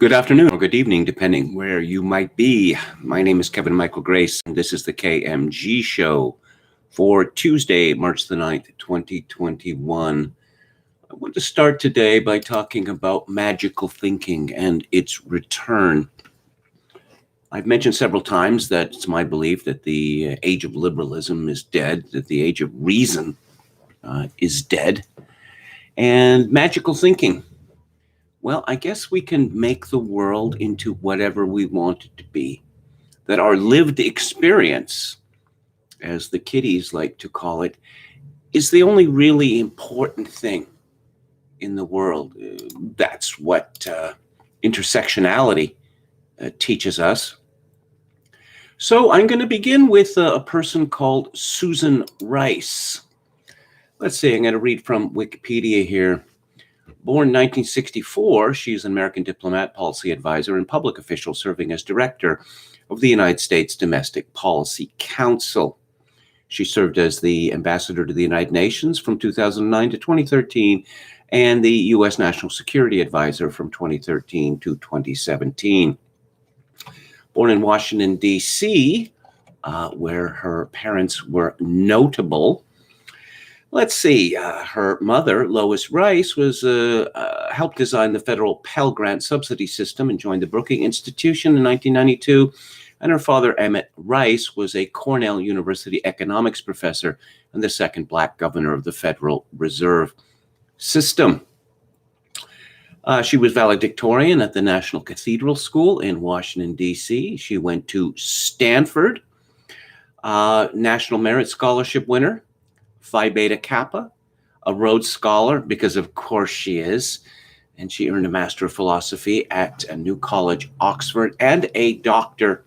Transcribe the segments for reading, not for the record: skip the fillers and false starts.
Good afternoon or good evening, depending where you might be. My name is Kevin Michael Grace, and this is the KMG show for Tuesday, March the 9th, 2021. I want to start today by talking about magical thinking and its return. I've mentioned several times that it's my belief that the age of liberalism is dead, that the age of reason is dead, and magical thinking. Well, I guess we can make the world into whatever we want it to be. That our lived experience, as the kiddies like to call it, is the only really important thing in the world. That's what intersectionality teaches us. So I'm going to begin with a person called Susan Rice. Let's see, I'm going to read from Wikipedia here. Born in 1964, she's an American diplomat, policy advisor, and public official serving as director of the United States Domestic Policy Council. She served as the ambassador to the United Nations from 2009 to 2013 and the U.S. National Security Advisor from 2013 to 2017. Born in Washington, D.C., where her parents were notable. Let's see, her mother, Lois Rice, was helped design the federal Pell Grant subsidy system and joined the Brookings Institution in 1992. And her father, Emmett Rice, was a Cornell University economics professor and the second Black governor of the Federal Reserve System. She was valedictorian at the National Cathedral School in Washington, D.C. She went to Stanford, National Merit Scholarship winner, Phi Beta Kappa, a Rhodes Scholar, because of course she is, and she earned a Master of Philosophy at New College, Oxford, and a Doctor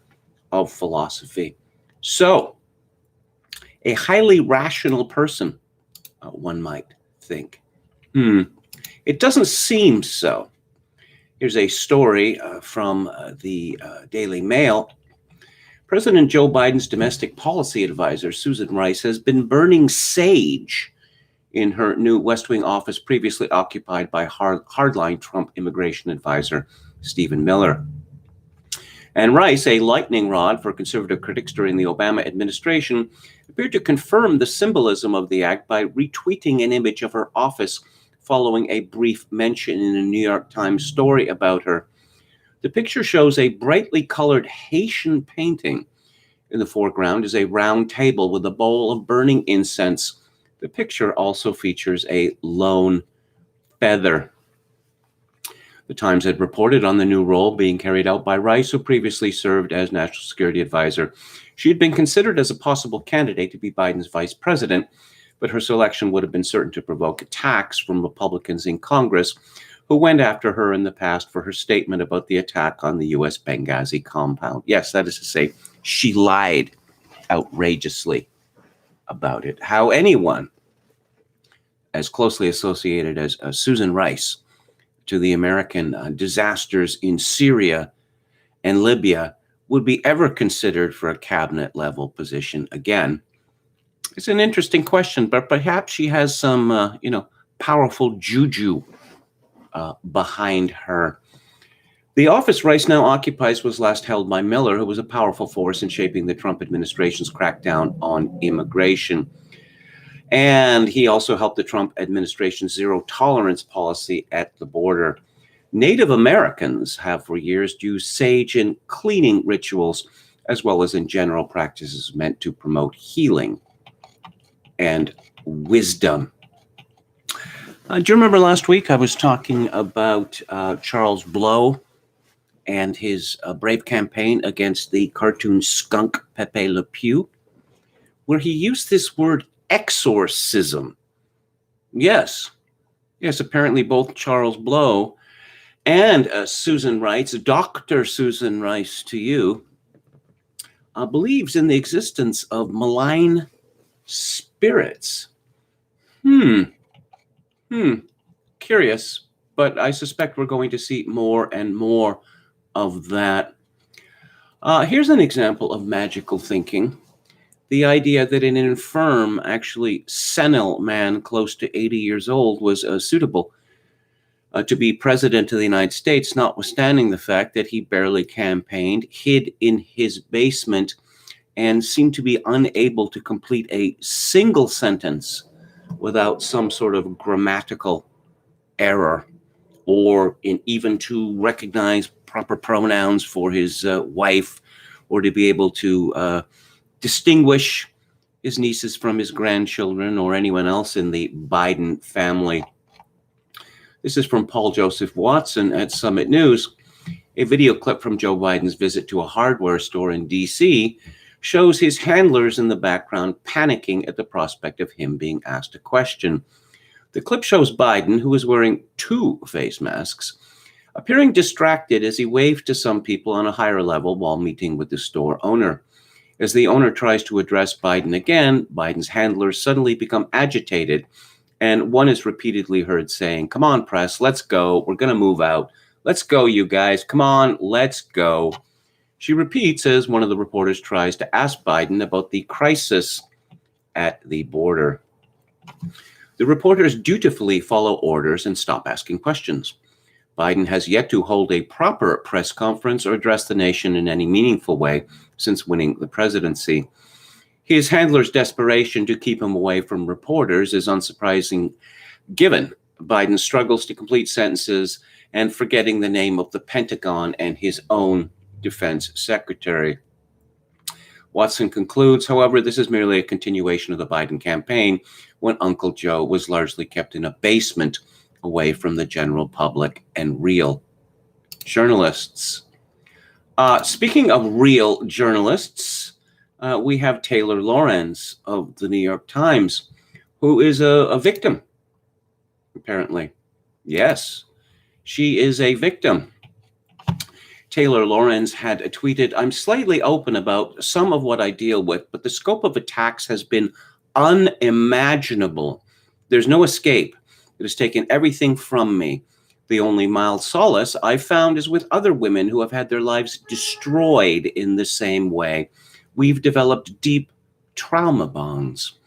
of Philosophy. So, a highly rational person, one might think. It doesn't seem so. Here's a story from the Daily Mail. President Joe Biden's domestic policy advisor, Susan Rice, has been burning sage in her new West Wing office previously occupied by hardline Trump immigration advisor, Stephen Miller. And Rice, a lightning rod for conservative critics during the Obama administration, appeared to confirm the symbolism of the act by retweeting an image of her office following a brief mention in a New York Times story about her. The picture shows a brightly colored Haitian painting. In the foreground is a round table with a bowl of burning incense. The picture also features a lone feather. The Times had reported on the new role being carried out by Rice, who previously served as National Security Advisor. She had been considered as a possible candidate to be Biden's vice president, but her selection would have been certain to provoke attacks from Republicans in Congress, who went after her in the past for her statement about the attack on the U.S. Benghazi compound. Yes, that is to say, she lied outrageously about it. How anyone as closely associated as Susan Rice to the American disasters in Syria and Libya would be ever considered for a cabinet-level position again, it's an interesting question, but perhaps she has some, powerful juju behind her. The office Rice now occupies was last held by Miller, who was a powerful force in shaping the Trump administration's crackdown on immigration. And he also helped the Trump administration's zero-tolerance policy at the border. Native Americans have for years used sage in cleaning rituals, as well as in general practices meant to promote healing and wisdom. Do you remember last week I was talking about Charles Blow and his brave campaign against the cartoon skunk Pepe Le Pew, where he used this word exorcism? Yes, apparently both Charles Blow and Susan Rice, Dr. Susan Rice to you, believes in the existence of malign spirits. Curious, but I suspect we're going to see more and more of that. Here's an example of magical thinking. The idea that an infirm, actually senile man close to 80 years old was suitable to be president of the United States, notwithstanding the fact that he barely campaigned, hid in his basement, and seemed to be unable to complete a single sentence without some sort of grammatical error, or even to recognize proper pronouns for his wife, or to be able to distinguish his nieces from his grandchildren or anyone else in the Biden family. This is from Paul Joseph Watson at Summit News. A video clip from Joe Biden's visit to a hardware store in D.C. shows his handlers in the background panicking at the prospect of him being asked a question. The clip shows Biden, who is wearing 2 face masks, appearing distracted as he waved to some people on a higher level while meeting with the store owner. As the owner tries to address Biden again, Biden's handlers suddenly become agitated, and one is repeatedly heard saying, "Come on, press, let's go. We're going to move out. Let's go, you guys. Come on, let's go." She repeats as one of the reporters tries to ask Biden about the crisis at the border. The reporters dutifully follow orders and stop asking questions. Biden has yet to hold a proper press conference or address the nation in any meaningful way since winning the presidency. His handlers' desperation to keep him away from reporters is unsurprising, given Biden's struggles to complete sentences and forgetting the name of the Pentagon and his own defense secretary. Watson concludes, however, this is merely a continuation of the Biden campaign when Uncle Joe was largely kept in a basement away from the general public and real journalists. Speaking of real journalists, we have Taylor Lorenz of the New York Times, who is a victim, apparently. Yes, she is a victim. Taylor Lorenz had tweeted, "I'm slightly open about some of what I deal with, but the scope of attacks has been unimaginable. There's no escape. It has taken everything from me. The only mild solace I've found is with other women who have had their lives destroyed in the same way. We've developed deep trauma bonds.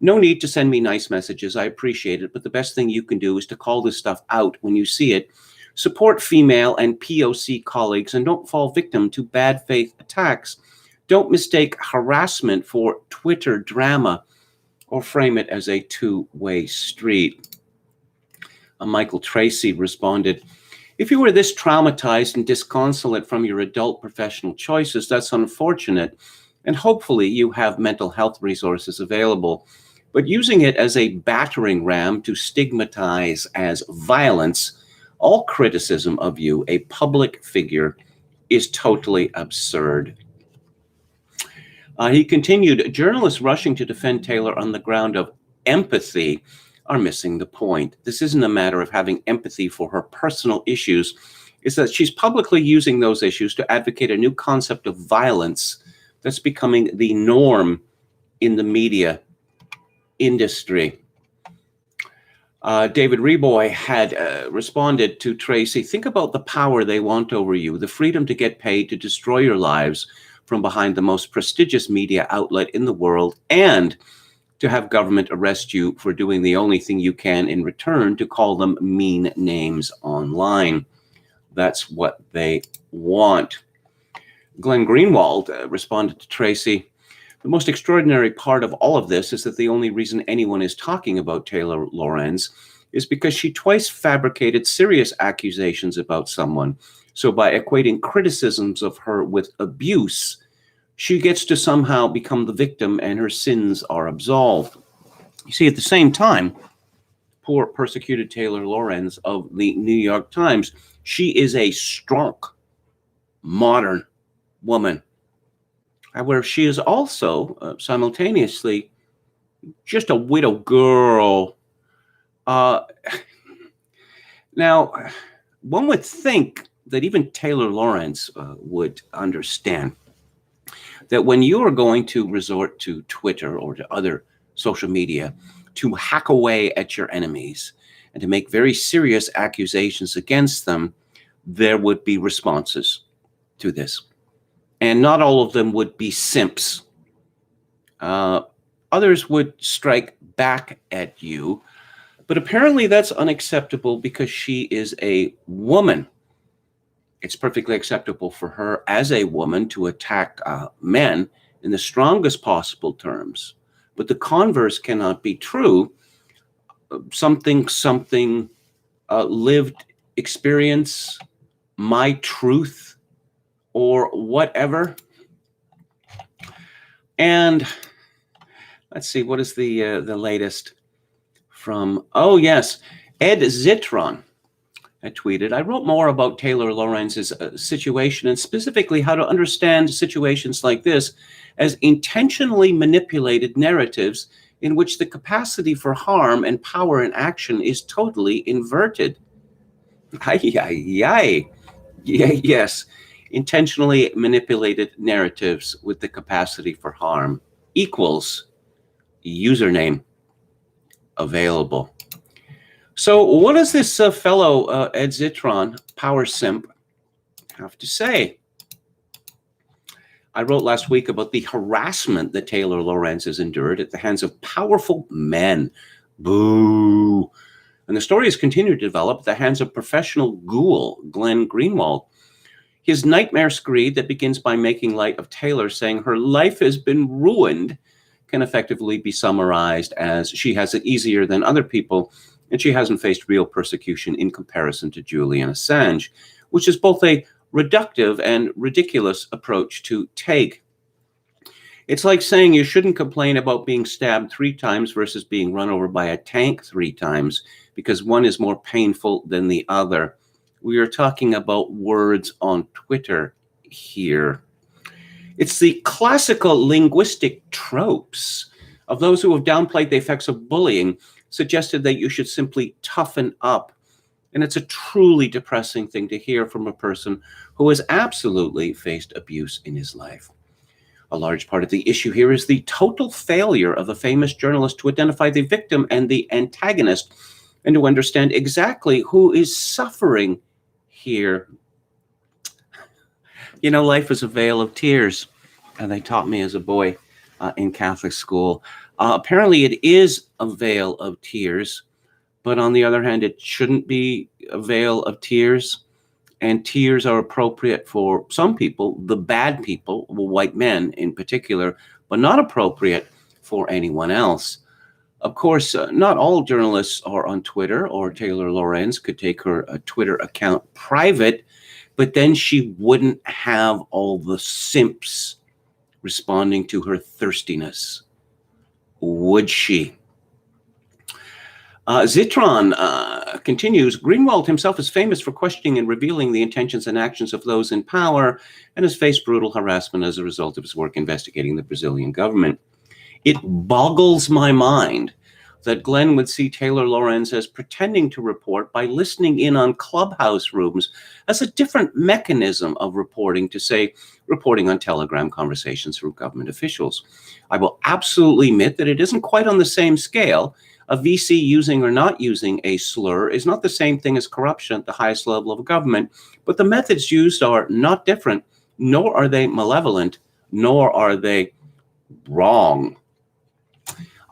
No need to send me nice messages. I appreciate it, but the best thing you can do is to call this stuff out when you see it. Support female and POC colleagues and don't fall victim to bad faith attacks. Don't mistake harassment for Twitter drama or frame it as a two-way street." Michael Tracy responded, "If you were this traumatized and disconsolate from your adult professional choices, that's unfortunate, and hopefully you have mental health resources available. But using it as a battering ram to stigmatize as violence all criticism of you, a public figure, is totally absurd." He continued, "Journalists rushing to defend Taylor on the ground of empathy are missing the point. This isn't a matter of having empathy for her personal issues. It's that she's publicly using those issues to advocate a new concept of violence that's becoming the norm in the media industry." David Reboy had responded to Tracy, "Think about the power they want over you, the freedom to get paid to destroy your lives from behind the most prestigious media outlet in the world, and to have government arrest you for doing the only thing you can in return, to call them mean names online. That's what they want." Glenn Greenwald responded to Tracy, "The most extraordinary part of all of this is that the only reason anyone is talking about Taylor Lorenz is because she twice fabricated serious accusations about someone. So by equating criticisms of her with abuse, she gets to somehow become the victim and her sins are absolved." You see, at the same time, poor persecuted Taylor Lorenz of the New York Times, she is a strong, modern woman, where she is also simultaneously just a widow girl. Now, one would think that even Taylor Lorenz would understand that when you are going to resort to Twitter or to other social media to hack away at your enemies and to make very serious accusations against them, there would be responses to this. And not all of them would be simps. Others would strike back at you. But apparently that's unacceptable because she is a woman. It's perfectly acceptable for her as a woman to attack men in the strongest possible terms. But the converse cannot be true. Something, lived experience, my truth, or whatever. And let's see, what is the latest from, oh yes, Ed Zitron. I tweeted, I wrote more about Taylor Lorenz's situation and specifically how to understand situations like this as intentionally manipulated narratives in which the capacity for harm and power in action is totally inverted. Yes, intentionally manipulated narratives with the capacity for harm equals username available. So what does this fellow Ed Zitron, power simp, have to say? I wrote last week about the harassment that Taylor Lorenz has endured at the hands of powerful men. Boo. And the story has continued to develop at the hands of professional ghoul Glenn Greenwald. His nightmare screed that begins by making light of Taylor saying her life has been ruined can effectively be summarized as she has it easier than other people, and she hasn't faced real persecution in comparison to Julian Assange, which is both a reductive and ridiculous approach to take. It's like saying you shouldn't complain about being stabbed 3 times versus being run over by a tank 3 times, because one is more painful than the other. We are talking about words on Twitter here. It's the classical linguistic tropes of those who have downplayed the effects of bullying, suggested that you should simply toughen up. And it's a truly depressing thing to hear from a person who has absolutely faced abuse in his life. A large part of the issue here is the total failure of a famous journalist to identify the victim and the antagonist and to understand exactly who is suffering here. You know, life is a vale of tears, and they taught me as a boy in Catholic school. Apparently it is a vale of tears, but on the other hand, it shouldn't be a vale of tears. And tears are appropriate for some people, the bad people, white men in particular, but not appropriate for anyone else. Of course, not all journalists are on Twitter, or Taylor Lorenz could take her Twitter account private, but then she wouldn't have all the simps responding to her thirstiness, would she? Zitron continues, Greenwald himself is famous for questioning and revealing the intentions and actions of those in power and has faced brutal harassment as a result of his work investigating the Brazilian government. It boggles my mind that Glenn would see Taylor Lorenz as pretending to report by listening in on clubhouse rooms as a different mechanism of reporting to, say, reporting on Telegram conversations from government officials. I will absolutely admit that it isn't quite on the same scale. A VC using or not using a slur is not the same thing as corruption at the highest level of government, but the methods used are not different, nor are they malevolent, nor are they wrong.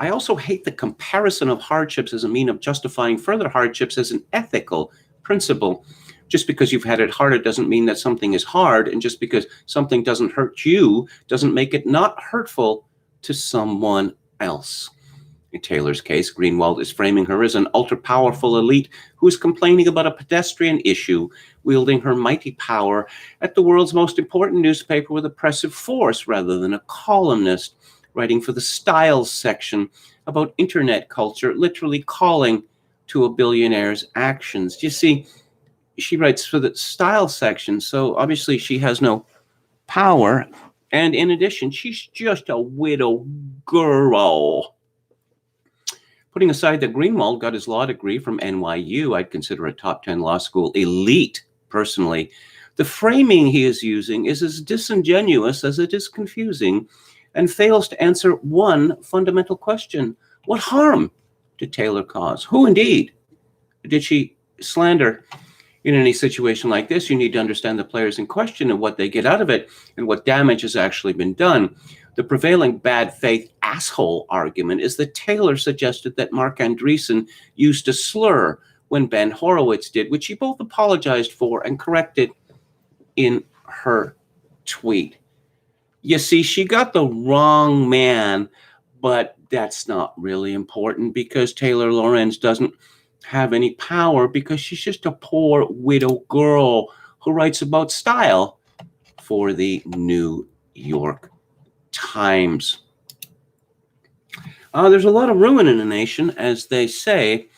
I also hate the comparison of hardships as a mean of justifying further hardships as an ethical principle. Just because you've had it harder doesn't mean that something is hard, and just because something doesn't hurt you doesn't make it not hurtful to someone else. In Taylor's case, Greenwald is framing her as an ultra-powerful elite who is complaining about a pedestrian issue, wielding her mighty power at the world's most important newspaper with oppressive force rather than a columnist, writing for the styles section about internet culture, literally calling to a billionaire's actions. You see, she writes for the style section, so obviously she has no power. And in addition, she's just a widow girl. Putting aside that Greenwald got his law degree from NYU, I'd consider a top 10 law school elite, personally. The framing he is using is as disingenuous as it is confusing and fails to answer one fundamental question. What harm did Taylor cause? Who indeed did she slander? In any situation like this, you need to understand the players in question and what they get out of it and what damage has actually been done. The prevailing bad faith asshole argument is that Taylor suggested that Mark Andreessen used a slur when Ben Horowitz did, which she both apologized for and corrected in her tweet. You see, she got the wrong man, but that's not really important because Taylor Lorenz doesn't have any power because she's just a poor widow girl who writes about style for the New York Times. There's a lot of ruin in the nation, as they say,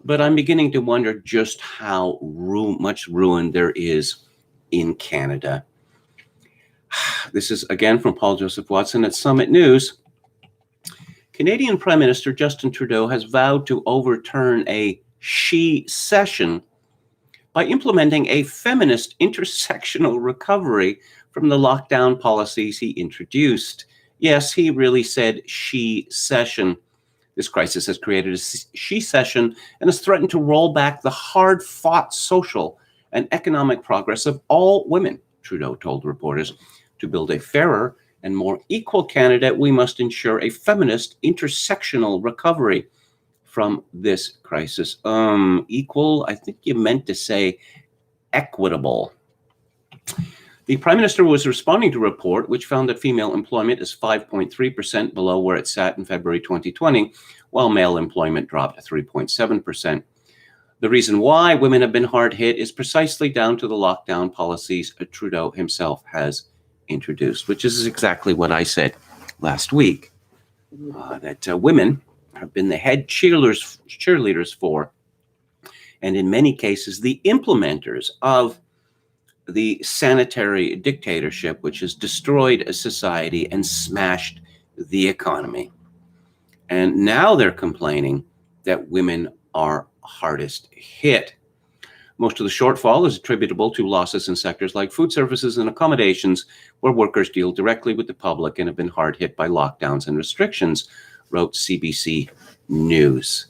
but I'm beginning to wonder just how much ruin there is in Canada. This is again from Paul Joseph Watson at Summit News. Canadian Prime Minister Justin Trudeau has vowed to overturn a she session by implementing a feminist intersectional recovery from the lockdown policies he introduced. Yes, he really said she session. This crisis has created a she session and has threatened to roll back the hard-fought social and economic progress of all women, Trudeau told reporters. To build a fairer and more equal Canada, we must ensure a feminist intersectional recovery from this crisis. Equal, I think you meant to say equitable. The Prime Minister was responding to a report which found that female employment is 5.3% below where it sat in February 2020, while male employment dropped 3.7%. The reason why women have been hard hit is precisely down to the lockdown policies Trudeau himself has introduced, which is exactly what I said last week, that women have been the head cheerleaders for, and in many cases, the implementers of the sanitary dictatorship, which has destroyed a society and smashed the economy. And now they're complaining that women are hardest hit. Most of the shortfall is attributable to losses in sectors like food services and accommodations, where workers deal directly with the public and have been hard hit by lockdowns and restrictions, wrote CBC News.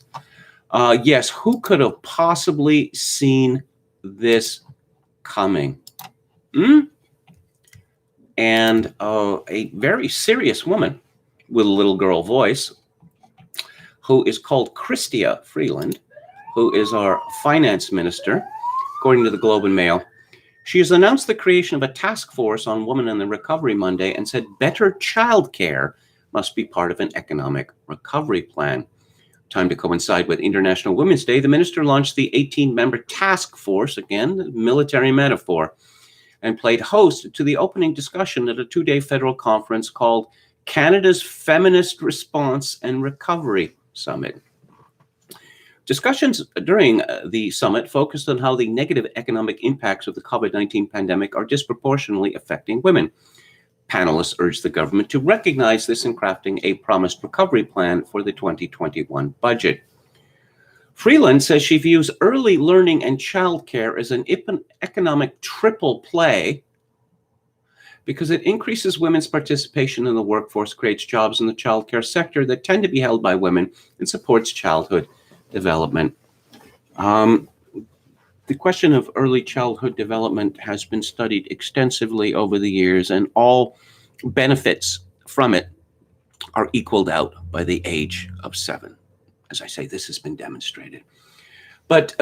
Yes, who could have possibly seen this coming? And a very serious woman with a little girl voice, who is called Chrystia Freeland, who is our finance minister, according to the Globe and Mail. She has announced the creation of a task force on women in the recovery Monday and said better childcare must be part of an economic recovery plan. Time to coincide with International Women's Day, the minister launched the 18-member task force, again, the military metaphor, and played host to the opening discussion at a two-day federal conference called Canada's Feminist Response and Recovery Summit. Discussions during the summit focused on how the negative economic impacts of the COVID-19 pandemic are disproportionately affecting women. Panelists urged the government to recognize this in crafting a promised recovery plan for the 2021 budget. Freeland says she views early learning and childcare as an economic triple play because it increases women's participation in the workforce, creates jobs in the childcare sector that tend to be held by women, and supports childhood development. The question of early childhood development has been studied extensively over the years, and all benefits from it are equaled out by the age of 7. As I say, this has been demonstrated. But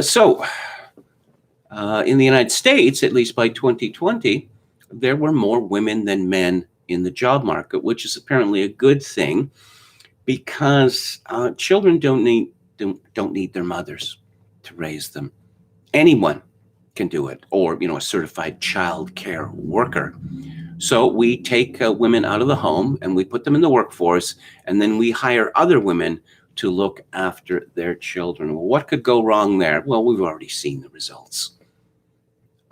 in the United States, at least by 2020, there were more women than men in the job market, which is apparently a good thing because children don't need their mothers to raise them. Anyone can do it, or a certified child care worker. So we take women out of the home and we put them in the workforce, and then we hire other women to look after their children. Well, what could go wrong there? Well, we've already seen the results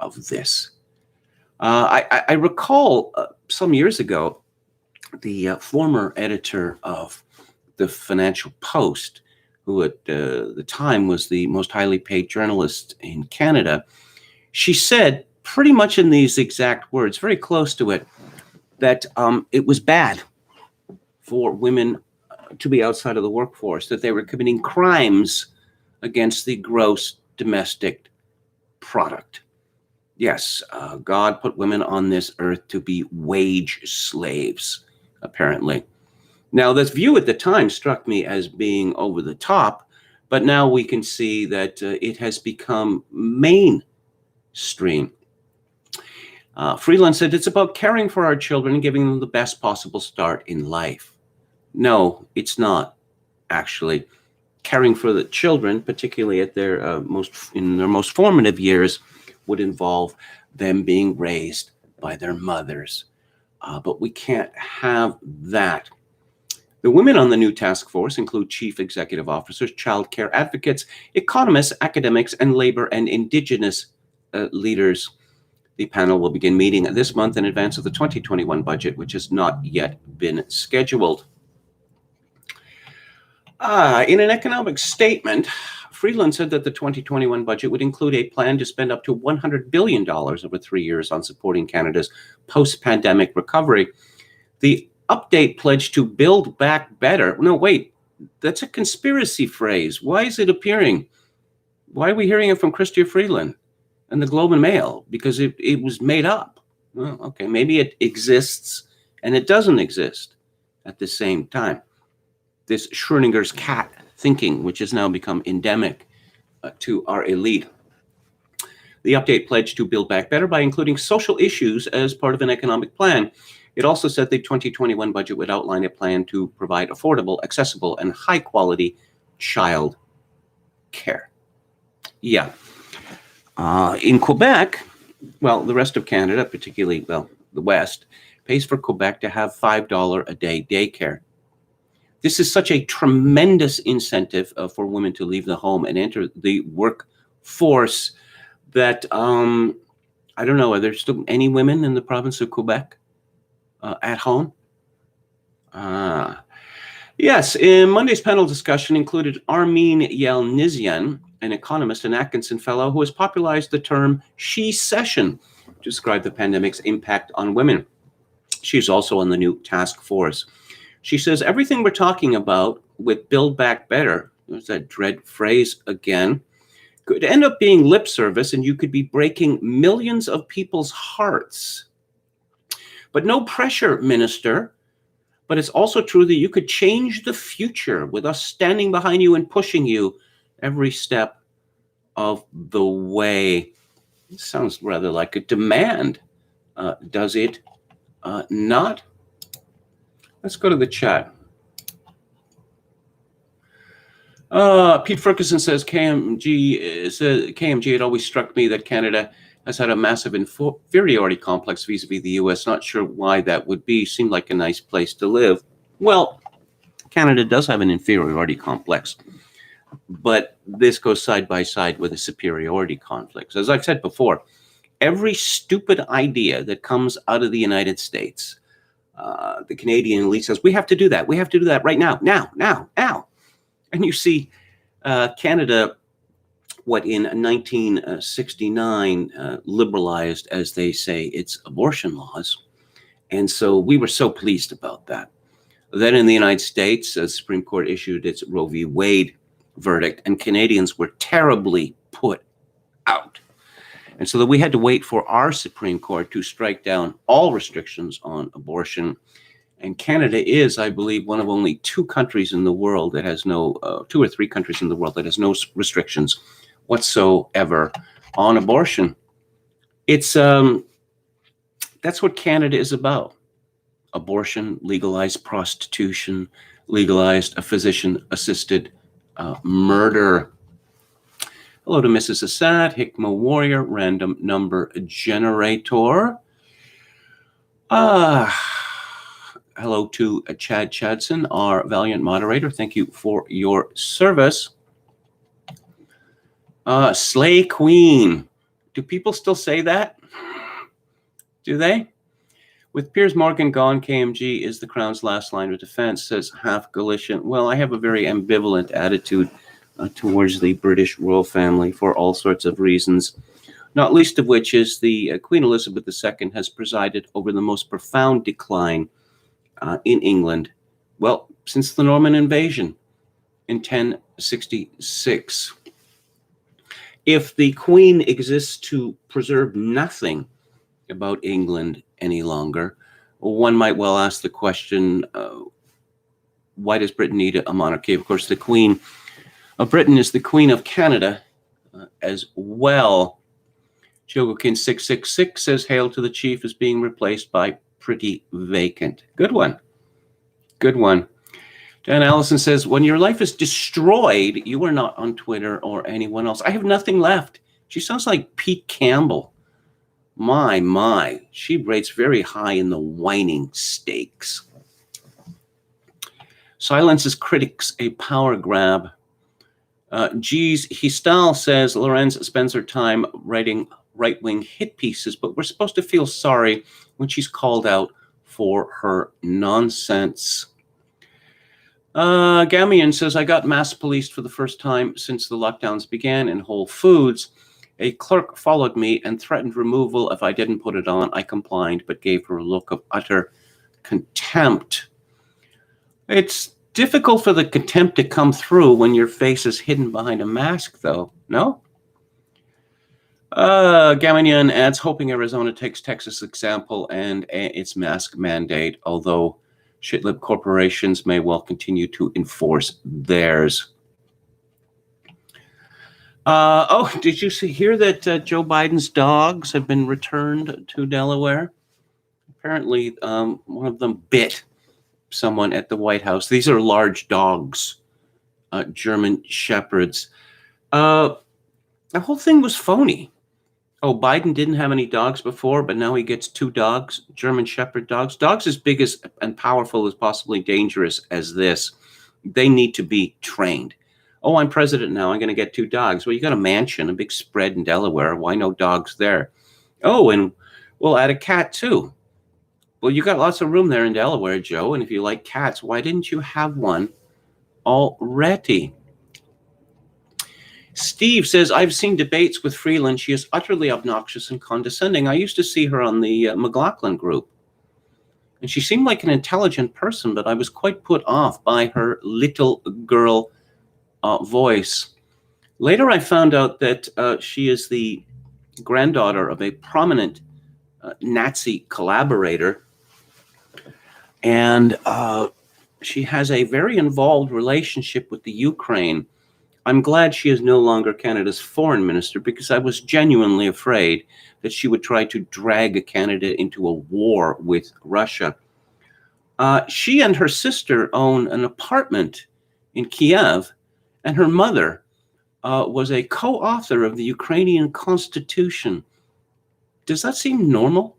of this. I recall some years ago, the former editor of the Financial Post, who at the time was the most highly paid journalist in Canada, she said pretty much in these exact words, very close to it, that it was bad for women to be outside of the workforce, that they were committing crimes against the gross domestic product. Yes, God put women on this earth to be wage slaves, apparently. Now, this view at the time struck me as being over the top, but now we can see that it has become mainstream. Freeland said, it's about caring for our children and giving them the best possible start in life. No, it's not, actually. Caring for the children, particularly at their most formative years, would involve them being raised by their mothers. But we can't have that. The women on the new task force include chief executive officers, child care advocates, economists, academics, and labor and indigenous leaders. The panel will begin meeting this month in advance of the 2021 budget, which has not yet been scheduled. In an economic statement, Freeland said that the 2021 budget would include a plan to spend up to $100 billion over 3 years on supporting Canada's post-pandemic recovery. The update pledged to build back better. No, wait, that's a conspiracy phrase. Why is it appearing? Why are we hearing it from Chrystia Freeland and the Globe and Mail? Because it was made up. Well, okay, maybe it exists and it doesn't exist at the same time. This Schrodinger's cat thinking, which has now become endemic to our elite. The update pledged to build back better by including social issues as part of an economic plan. It also said the 2021 budget would outline a plan to provide affordable, accessible, and high-quality child care. Yeah. In Quebec, well, the rest of Canada, particularly, well, the West, pays for Quebec to have $5 a day daycare. This is such a tremendous incentive for women to leave the home and enter the workforce that, I don't know, are there still any women in the province of Quebec at home? Yes, in Monday's panel discussion included Armin Yelnizyan, an economist and Atkinson Fellow who has popularized the term she-cession to describe the pandemic's impact on women. She's also on the new task force. She says everything we're talking about with Build Back Better, there's that dread phrase again, could end up being lip service and you could be breaking millions of people's hearts. But no pressure, Minister. But it's also true that you could change the future with us standing behind you and pushing you every step of the way. It sounds rather like a demand, does it not? Let's go to the chat. Pete Ferguson says KMG, it always struck me that Canada has had a massive inferiority complex vis-a-vis the US. Not sure why that would be. Seemed like a nice place to live. Well, Canada does have an inferiority complex, but this goes side by side with a superiority complex. As I've said before, every stupid idea that comes out of the United States, the Canadian elite says, we have to do that. We have to do that right now, now. And you see Canada, what in 1969 liberalized, as they say, its abortion laws. And so we were so pleased about that. Then in the United States, the Supreme Court issued its Roe v. Wade verdict, and Canadians were terribly put out. And so that we had to wait for our Supreme Court to strike down all restrictions on abortion. And Canada is, I believe, one of only two countries in the world that has no, 2 or 3 countries in the world that has no restrictions whatsoever on abortion. It's that's what Canada is about. Abortion, legalized prostitution, legalized physician-assisted murder. Hello to Mrs. Assad, Hikma Warrior, random number generator. Hello to Chad Chadson, our valiant moderator. Thank you for your service. Slay Queen. Do people still say that? Do they? With Piers Morgan gone, KMG is the Crown's last line of defense, says Half Galician. Well, I have a very ambivalent attitude towards the British royal family for all sorts of reasons, not least of which is the Queen Elizabeth II has presided over the most profound decline in England, well, since the Norman invasion in 1066. If the Queen exists to preserve nothing about England any longer, one might well ask the question, why does Britain need a monarchy? Of course, the Queen of Britain is the Queen of Canada as well. Jogokin 666 says, hail to the chief is being replaced by pretty vacant. Good one. Good one. Dan Allison says, when your life is destroyed, you are not on Twitter or anyone else. I have nothing left. She sounds like Pete Campbell. My. She rates very high in the whining stakes. Silences critics a power grab. Geez, Histal says, Lorenz spends her time writing right-wing hit pieces, but we're supposed to feel sorry when she's called out for her nonsense. Gamian says, I got mass policed for the first time since the lockdowns began in Whole Foods. A clerk followed me and threatened removal if I didn't put it on. I complied, but gave her a look of utter contempt. It's difficult for the contempt to come through when your face is hidden behind a mask, though, no? Gamian adds, hoping Arizona takes Texas' example and its mask mandate, although shitlib corporations may well continue to enforce theirs. Did you hear that Joe Biden's dogs have been returned to Delaware? Apparently, one of them bit someone at the White House. These are large dogs, German Shepherds. The whole thing was phony. Oh, Biden didn't have any dogs before, but now he gets 2 dogs, German Shepherd dogs. Dogs as big as and powerful as possibly dangerous as this. They need to be trained. Oh, I'm president now. I'm going to get 2 dogs. Well, you got a mansion, a big spread in Delaware. Why no dogs there? Oh, and we'll add a cat too. Well, you got lots of room there in Delaware, Joe. And if you like cats, why didn't you have one already? Steve says, I've seen debates with Freeland. She is utterly obnoxious and condescending. I used to see her on the McLaughlin group. And she seemed like an intelligent person, but I was quite put off by her little girl voice. Later, I found out that she is the granddaughter of a prominent Nazi collaborator. And she has a very involved relationship with the Ukraine. I'm glad she is no longer Canada's foreign minister, because I was genuinely afraid that she would try to drag Canada into a war with Russia. She and her sister own an apartment in Kiev, and her mother was a co-author of the Ukrainian Constitution. Does that seem normal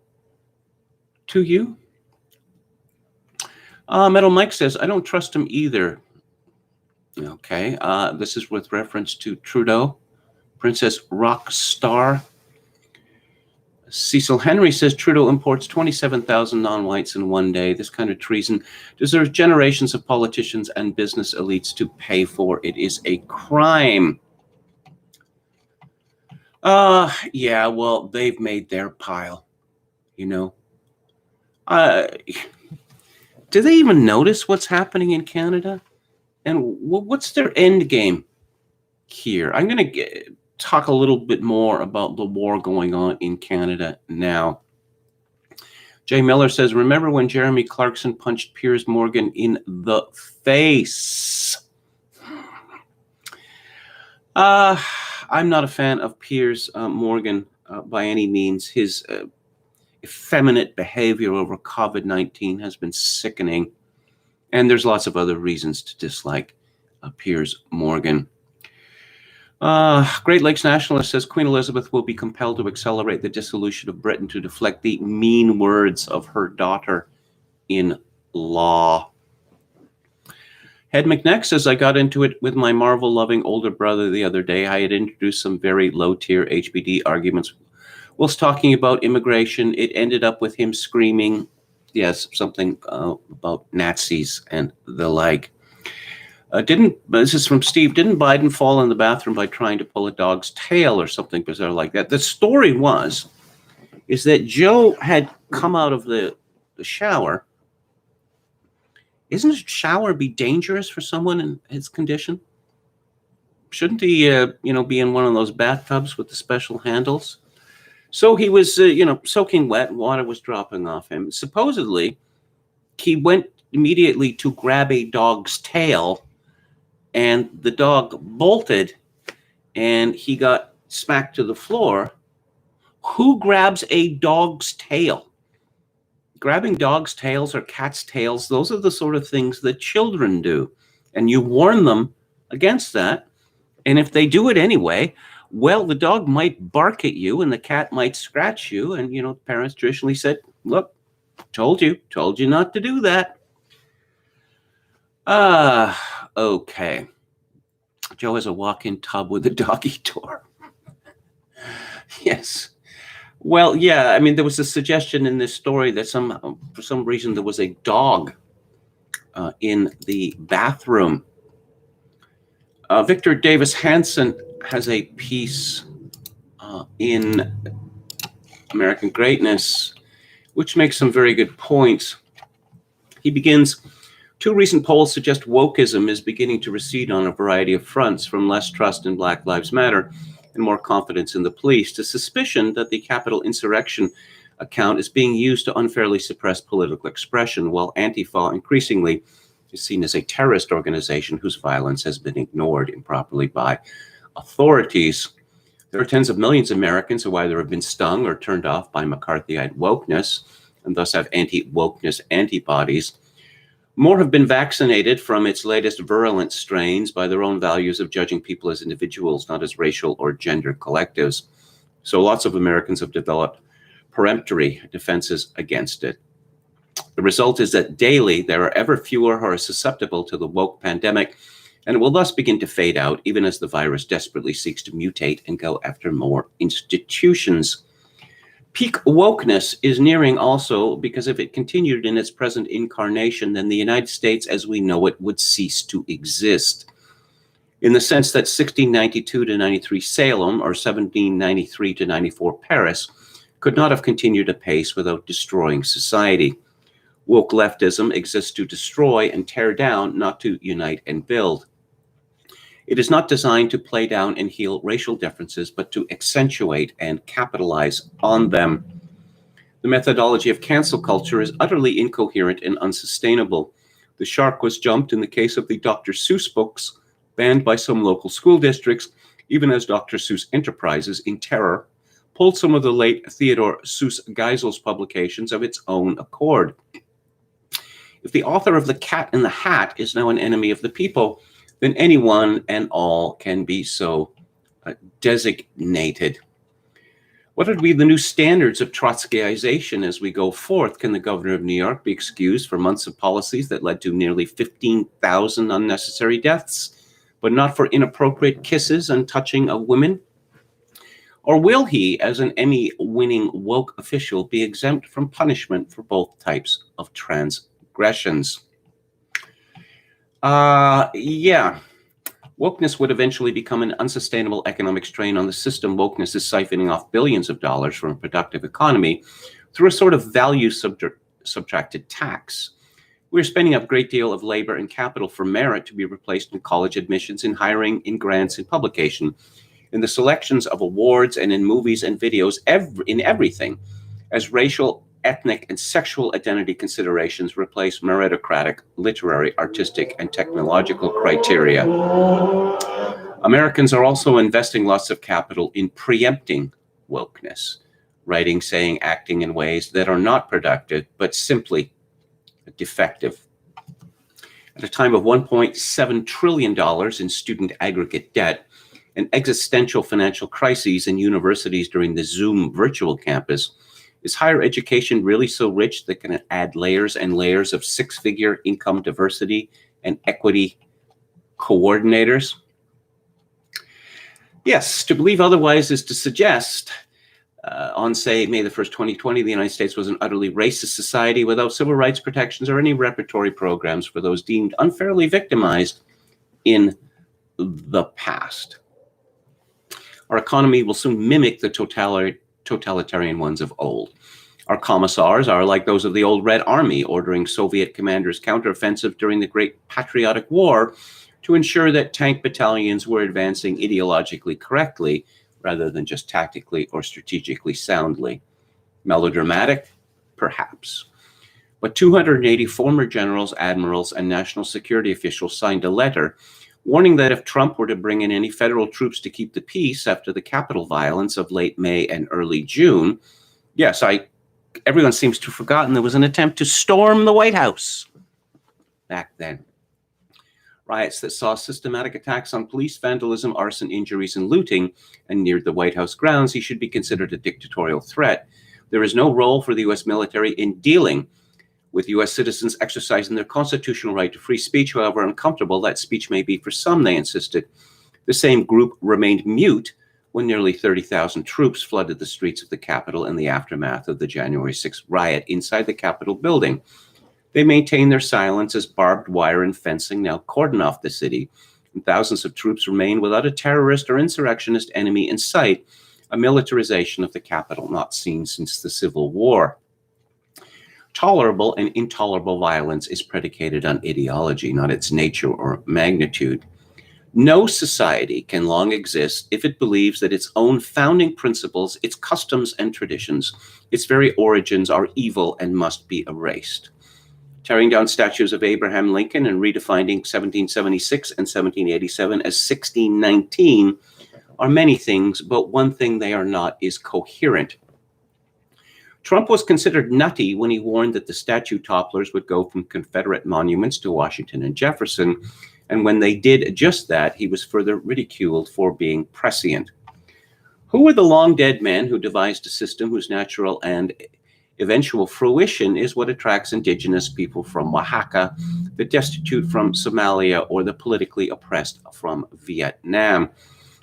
to you? Metal Mike says, I don't trust him either. Okay, this is with reference to Trudeau. Princess Rockstar. Cecil Henry says Trudeau imports 27,000 non-whites in one day. This kind of treason deserves generations of politicians and business elites to pay for. It is a crime. Yeah, well, they've made their pile, you know. Do they even notice what's happening in Canada? And what's their end game here? I'm going to talk a little bit more about the war going on in Canada now. Jay Miller says, remember when Jeremy Clarkson punched Piers Morgan in the face? I'm not a fan of Piers Morgan by any means. His effeminate behavior over COVID-19 has been sickening. And there's lots of other reasons to dislike Piers Morgan. Great Lakes Nationalist says Queen Elizabeth will be compelled to accelerate the dissolution of Britain to deflect the mean words of her daughter-in-law. Head McNeck says, I got into it with my Marvel-loving older brother the other day. I had introduced some very low-tier HBD arguments. Whilst talking about immigration, it ended up with him screaming, yes, something about Nazis and the like. This is from Steve, didn't Biden fall in the bathroom by trying to pull a dog's tail or something bizarre like that? The story is that Joe had come out of the shower. Isn't a shower be dangerous for someone in his condition? Shouldn't he, be in one of those bathtubs with the special handles? So he was, soaking wet, and water was dropping off him. Supposedly, he went immediately to grab a dog's tail, and the dog bolted, and he got smacked to the floor. Who grabs a dog's tail? Grabbing dogs' tails or cats' tails, those are the sort of things that children do. And you warn them against that. And if they do it anyway, well, the dog might bark at you and the cat might scratch you. And, parents traditionally said, look, told you not to do that. Okay. Joe has a walk-in tub with a doggy door. Yes. Well, yeah, there was a suggestion in this story that for some reason there was a dog in the bathroom. Victor Davis Hanson has a piece in American Greatness, which makes some very good points. He begins, 2 recent polls suggest wokeism is beginning to recede on a variety of fronts, from less trust in Black Lives Matter and more confidence in the police to suspicion that the Capitol insurrection account is being used to unfairly suppress political expression, while Antifa increasingly is seen as a terrorist organization whose violence has been ignored improperly by authorities. There are tens of millions of Americans who either have been stung or turned off by McCarthyite wokeness and thus have anti-wokeness antibodies. More have been vaccinated from its latest virulent strains by their own values of judging people as individuals, not as racial or gender collectives. So lots of Americans have developed peremptory defenses against it. The result is that daily there are ever fewer who are susceptible to the woke pandemic, and it will thus begin to fade out, even as the virus desperately seeks to mutate and go after more institutions. Peak wokeness is nearing also because if it continued in its present incarnation, then the United States as we know it would cease to exist. In the sense that 1692 to 93 Salem or 1793 to 94 Paris could not have continued apace without destroying society. Woke leftism exists to destroy and tear down, not to unite and build. It is not designed to play down and heal racial differences, but to accentuate and capitalize on them. The methodology of cancel culture is utterly incoherent and unsustainable. The shark was jumped in the case of the Dr. Seuss books, banned by some local school districts, even as Dr. Seuss Enterprises, in terror, pulled some of the late Theodore Seuss Geisel's publications of its own accord. If the author of The Cat in the Hat is now an enemy of the people, then anyone and all can be so designated. What would be the new standards of Trotskyization as we go forth? Can the governor of New York be excused for months of policies that led to nearly 15,000 unnecessary deaths, but not for inappropriate kisses and touching of women? Or will he, as an Emmy-winning woke official, be exempt from punishment for both types of transgressions? Yeah. Wokeness would eventually become an unsustainable economic strain on the system. Wokeness is siphoning off billions of dollars from a productive economy through a sort of value subtracted tax. We're spending a great deal of labor and capital for merit to be replaced in college admissions, in hiring, in grants, in publication, in the selections of awards, and in movies and videos, in everything, as racial, ethnic, and sexual identity considerations replace meritocratic, literary, artistic, and technological criteria. Americans are also investing lots of capital in preempting wokeness, writing, saying, acting in ways that are not productive, but simply defective. At a time of $1.7 trillion in student aggregate debt and existential financial crises in universities during the Zoom virtual campus, is higher education really so rich that can add layers and layers of six-figure income diversity and equity coordinators? Yes, to believe otherwise is to suggest, on, say, May the 1st, 2020, the United States was an utterly racist society without civil rights protections or any repertory programs for those deemed unfairly victimized in the past. Our economy will soon mimic the totalitarian ones of old. Our commissars are like those of the old Red Army, ordering Soviet commanders' counteroffensive during the Great Patriotic War, to ensure that tank battalions were advancing ideologically correctly rather than just tactically or strategically soundly. Melodramatic? Perhaps. But 280 former generals, admirals, and national security officials signed a letter warning that if Trump were to bring in any federal troops to keep the peace after the Capitol violence of late May and early June, yes, everyone seems to have forgotten there was an attempt to storm the White House back then. Riots that saw systematic attacks on police, vandalism, arson, injuries, and looting, and neared the White House grounds, he should be considered a dictatorial threat. There is no role for the U.S. military in dealing with U.S. citizens exercising their constitutional right to free speech, however uncomfortable that speech may be for some, they insisted. The same group remained mute when nearly 30,000 troops flooded the streets of the Capitol in the aftermath of the January 6th riot inside the Capitol building. They maintained their silence as barbed wire and fencing now cordon off the city, and thousands of troops remain without a terrorist or insurrectionist enemy in sight, a militarization of the Capitol not seen since the Civil War. Tolerable and intolerable violence is predicated on ideology, not its nature or magnitude. No society can long exist if it believes that its own founding principles, its customs and traditions, its very origins are evil and must be erased. Tearing down statues of Abraham Lincoln and redefining 1776 and 1787 as 1619 are many things, but one thing they are not is coherent. Trump was considered nutty when he warned that the statue topplers would go from Confederate monuments to Washington and Jefferson, and when they did just that, he was further ridiculed for being prescient. Who were the long-dead men who devised a system whose natural and eventual fruition is what attracts indigenous people from Oaxaca, the destitute from Somalia, or the politically oppressed from Vietnam?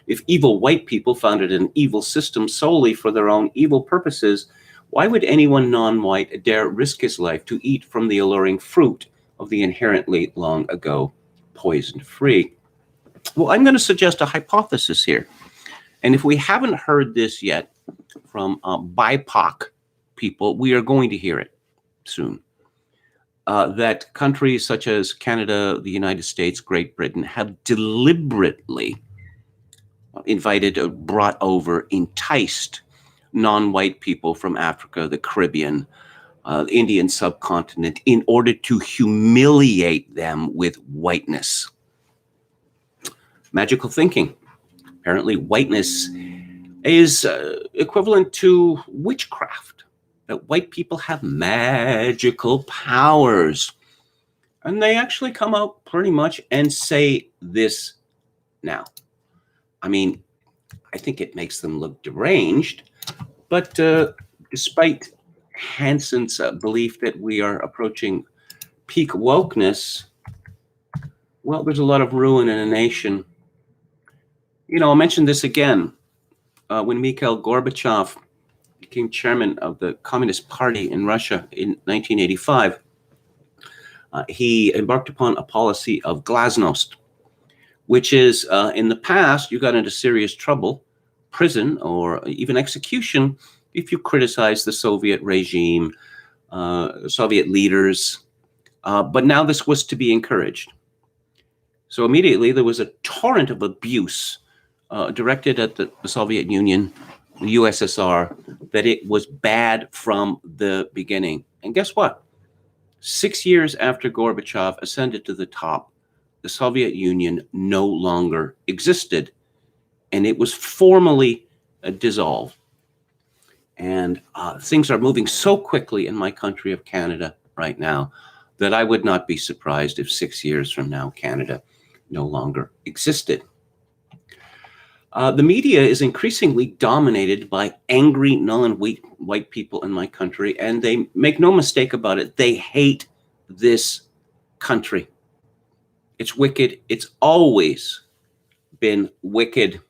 If evil white people founded an evil system solely for their own evil purposes, why would anyone non-white dare risk his life to eat from the alluring fruit of the inherently long ago poison-free? Well, I'm going to suggest a hypothesis here. And if we haven't heard this yet from BIPOC people, we are going to hear it soon. That countries such as Canada, the United States, Great Britain have deliberately invited, brought over, enticed non-white people from Africa, the Caribbean, the Indian subcontinent, in order to humiliate them with whiteness. Magical thinking. Apparently, whiteness is equivalent to witchcraft, that white people have magical powers. And they actually come out pretty much and say this now. I mean, I think it makes them look deranged. But despite Hanson's belief that we are approaching peak wokeness, well, there's a lot of ruin in a nation. You know, I'll mention this again. When Mikhail Gorbachev became chairman of the Communist Party in Russia in 1985, he embarked upon a policy of glasnost, which is, in the past, you got into serious trouble, prison, or even execution if you criticize the Soviet regime, Soviet leaders. But now this was to be encouraged. So immediately there was a torrent of abuse directed at the Soviet Union, the USSR, that it was bad from the beginning. And guess what? 6 years after Gorbachev ascended to the top, the Soviet Union no longer existed, and it was formally dissolved. And things are moving so quickly in my country of Canada right now that I would not be surprised if 6 years from now Canada no longer existed. The media is increasingly dominated by angry non-white people in my country, and they make no mistake about it. They hate this country. It's wicked. It's always been wicked.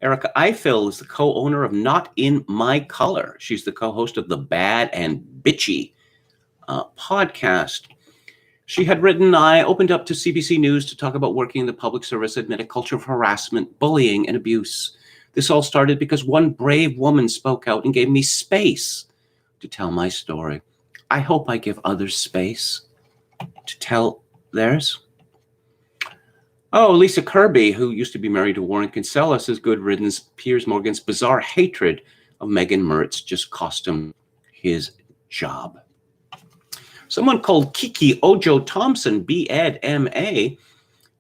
Erica Eifel is the co-owner of Not in My Color. She's the co-host of the Bad and Bitchy podcast. She had written, I opened up to CBC News to talk about working in the public service amid a culture of harassment, bullying, and abuse. This all started because one brave woman spoke out and gave me space to tell my story. I hope I give others space to tell theirs. Oh, Lisa Kirby, who used to be married to Warren Kinsella, says good riddance. Piers Morgan's bizarre hatred of Meghan Mertz just cost him his job. Someone called Kiki Ojo Thompson, B.Ed, M.A.,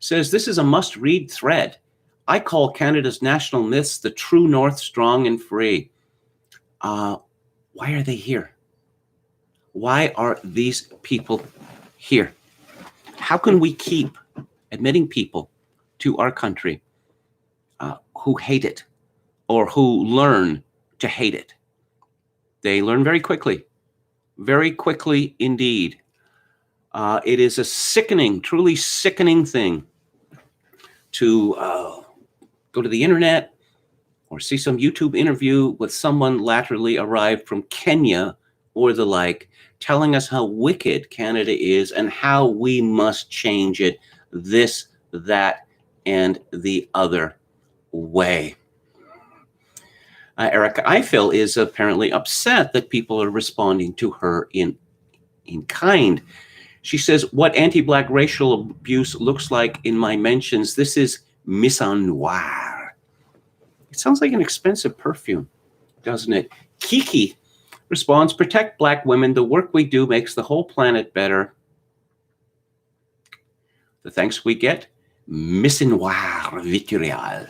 says this is a must-read thread. I call Canada's national myths the true north, strong and free. Why are they here? Why are these people here? How can we keep admitting people to our country who hate it or who learn to hate it? They learn very quickly indeed. It is a sickening, truly sickening thing to go to the internet or see some YouTube interview with someone laterally arrived from Kenya or the like, telling us how wicked Canada is and how we must change it this, that, and the other way. Erica Eiffel is apparently upset that people are responding to her in kind. She says, what anti-Black racial abuse looks like in my mentions, this is mise-en noir. It sounds like an expensive perfume, doesn't it? Kiki responds, protect Black women. The work we do makes the whole planet better. The thanks we get, mise-en noir vitriol.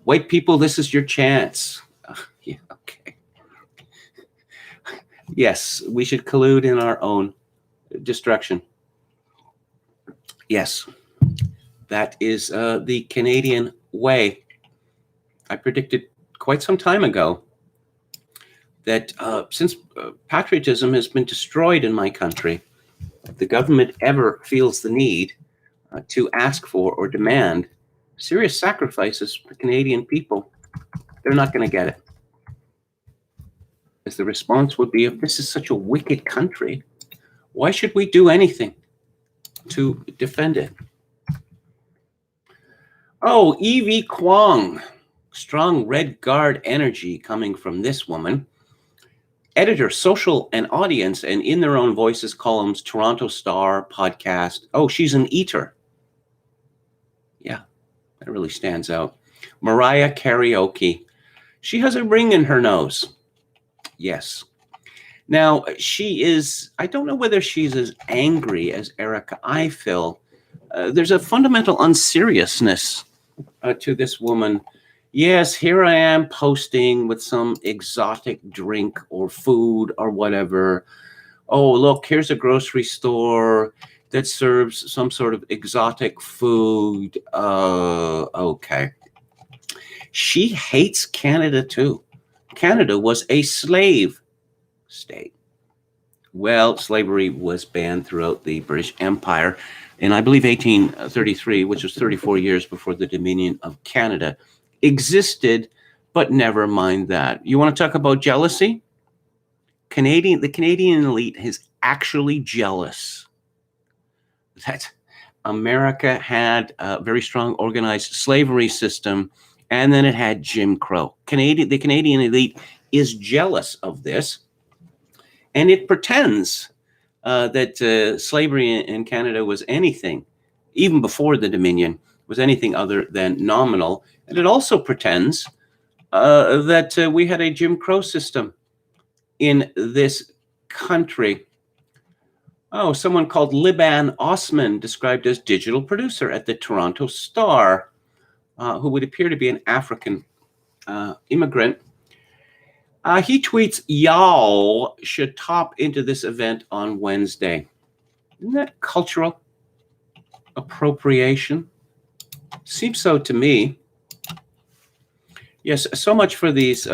White people, this is your chance. Yeah, okay. Yes, we should collude in our own destruction. Yes, that is the Canadian way. I predicted quite some time ago that since patriotism has been destroyed in my country, if the government ever feels the need to ask for or demand serious sacrifices for Canadian people, they're not going to get it. As the response would be, if this is such a wicked country, why should we do anything to defend it? Oh, Evie Kwong. Strong Red Guard energy coming from this woman. Editor, social and audience, and in their own voices columns, Toronto Star podcast. Oh, she's an eater. Yeah, that really stands out. Mariah Karaoke. She has a ring in her nose. Yes. Now, she is, I don't know whether she's as angry as Erica Eiffel. There's a fundamental unseriousness to this woman. Yes, here I am posting with some exotic drink or food or whatever. Oh, look, here's a grocery store that serves some sort of exotic food. Okay. She hates Canada too. Canada was a slave state. Well, slavery was banned throughout the British Empire in, I believe, 1833, which was 34 years before the Dominion of Canada existed, but never mind that. You want to talk about jealousy? The Canadian elite is actually jealous that America had a very strong organized slavery system, and then it had Jim Crow. The Canadian elite is jealous of this, and it pretends that slavery in Canada was anything, even before the Dominion, was anything other than nominal. And it also pretends that we had a Jim Crow system in this country. Oh, someone called Liban Osman, described as digital producer at the Toronto Star, who would appear to be an African immigrant. He tweets, y'all should top into this event on Wednesday. Isn't that cultural appropriation? Seems so to me. Yes, so much for these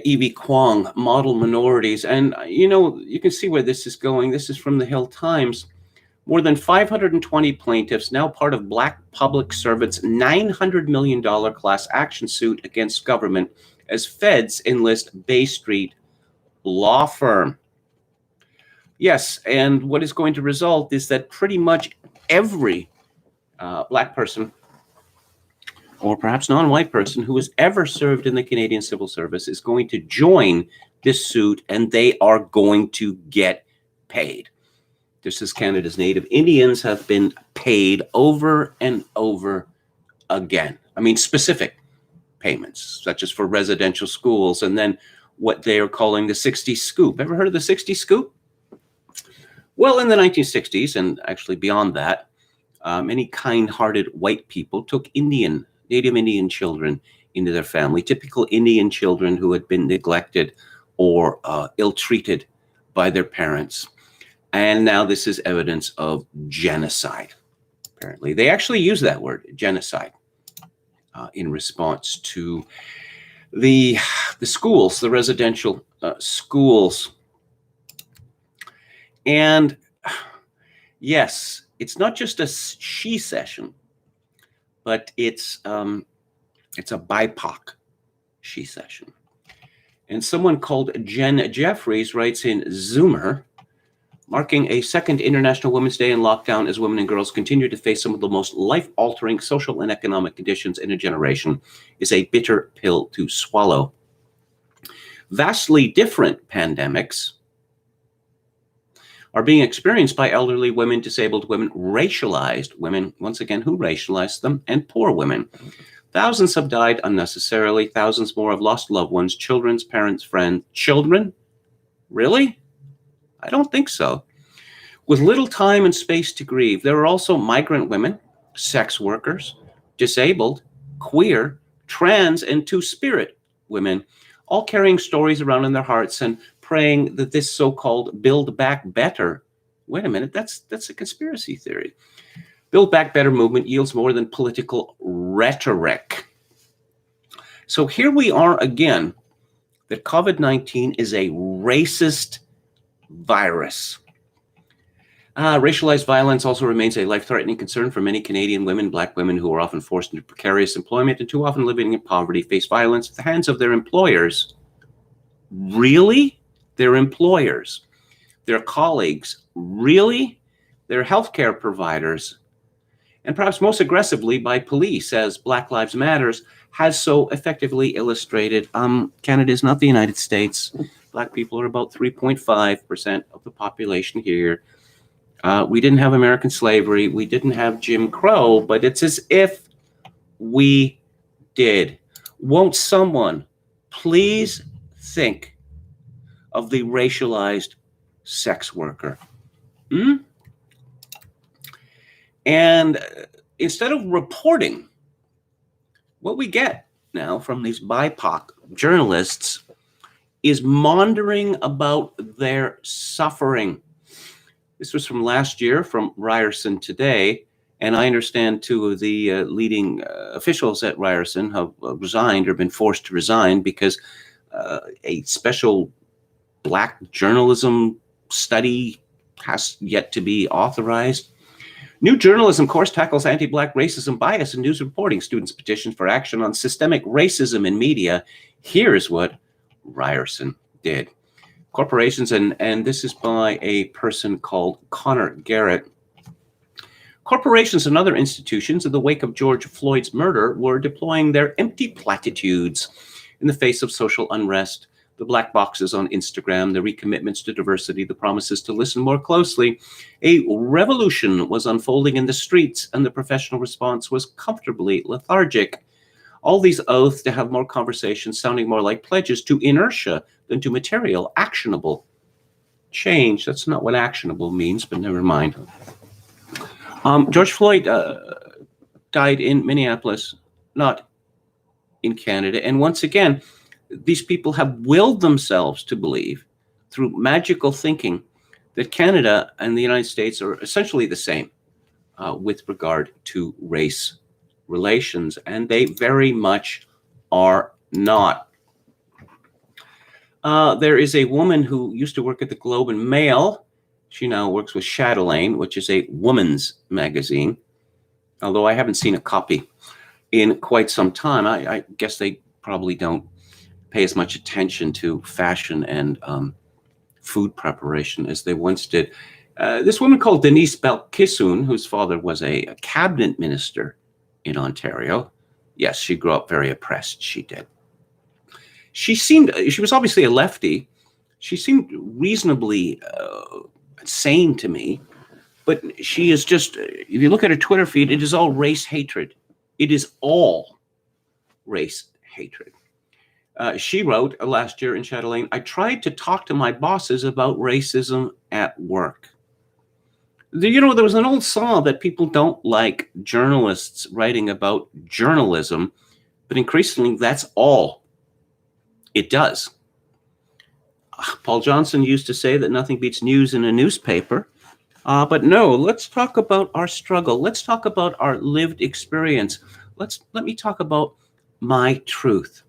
Evie Kwong model minorities. And, you know, you can see where this is going. This is from the Hill Times. More than 520 plaintiffs, now part of Black public servants' $900 million class action suit against government as feds enlist Bay Street law firm. Yes, and what is going to result is that pretty much every Black person, or perhaps non-white person, who has ever served in the Canadian Civil Service is going to join this suit, and they are going to get paid. just as Canada's native Indians have been paid over and over again. I mean, specific payments, such as for residential schools, and then what they are calling the 60 scoop. Ever heard of the 60 scoop? Well, in the 1960s, and actually beyond that, many kind-hearted white people took Native Indian children into their family, typical Indian children who had been neglected or ill-treated by their parents. And now this is evidence of genocide, apparently. They actually use that word, genocide, in response to the schools, the residential schools. And yes, it's not just a she session, but it's a BIPOC she session. And someone called Jen Jeffries writes in Zoomer, marking a second International Women's Day in lockdown as women and girls continue to face some of the most life-altering social and economic conditions in a generation is a bitter pill to swallow. Vastly different pandemics are being experienced by elderly women, disabled women, racialized women, once again, who racialized them, and poor women. Thousands have died unnecessarily. Thousands more have lost loved ones, children's parents, friends. Children? Really? I don't think so. With little time and space to grieve, there are also migrant women, sex workers, disabled, queer, trans, and two-spirit women, all carrying stories around in their hearts and praying that this so-called Build Back Better, wait a minute, that's a conspiracy theory. Build Back Better movement yields more than political rhetoric. So here we are again, that COVID-19 is a racist virus. Racialized violence also remains a life-threatening concern for many Canadian women. Black women who are often forced into precarious employment and too often living in poverty face violence at the hands of their employers. Really? Their employers? Their colleagues? Really? Their healthcare providers? And perhaps most aggressively by police, as Black Lives Matters has so effectively illustrated. Canada is not the United States. Black people are about 3.5% of the population here. We didn't have American slavery. We didn't have Jim Crow, but it's as if we did. Won't someone please think of the racialized sex worker? And instead of reporting, what we get now from these BIPOC journalists is maundering about their suffering. This was from last year from Ryerson Today, and I understand two of the leading officials at Ryerson have resigned or been forced to resign because a special Black journalism study has yet to be authorized. New journalism course tackles anti-Black racism, bias, and news reporting. Students petition for action on systemic racism in media. Here's what Ryerson did. Corporations, and this is by a person called Connor Garrett. Corporations and other institutions in the wake of George Floyd's murder were deploying their empty platitudes in the face of social unrest. The black boxes on Instagram, the recommitments to diversity, the promises to listen more closely. A revolution was unfolding in the streets, and the professional response was comfortably lethargic. All these oaths to have more conversations sounding more like pledges to inertia than to material, actionable change. That's not what actionable means, but never mind. George Floyd died in Minneapolis, not in Canada. And once again, these people have willed themselves to believe through magical thinking that Canada and the United States are essentially the same with regard to race relations, and they very much are not. There is a woman who used to work at the Globe and Mail. She now works with Chatelaine, which is a woman's magazine, although I haven't seen a copy in quite some time. I guess they probably don't pay as much attention to fashion and food preparation as they once did. This woman called Denise Belkissoon, whose father was a cabinet minister in Ontario. Yes, she grew up very oppressed, she did. She was obviously a lefty. She seemed reasonably sane to me. But she is just, if you look at her Twitter feed, it is all race hatred. It is all race hatred. She wrote last year in Chatelaine, I tried to talk to my bosses about racism at work. There was an old song that people don't like journalists writing about journalism, but increasingly that's all it does. Paul Johnson used to say that nothing beats news in a newspaper. But no, let's talk about our struggle. Let's talk about our lived experience. Let me talk about my truth.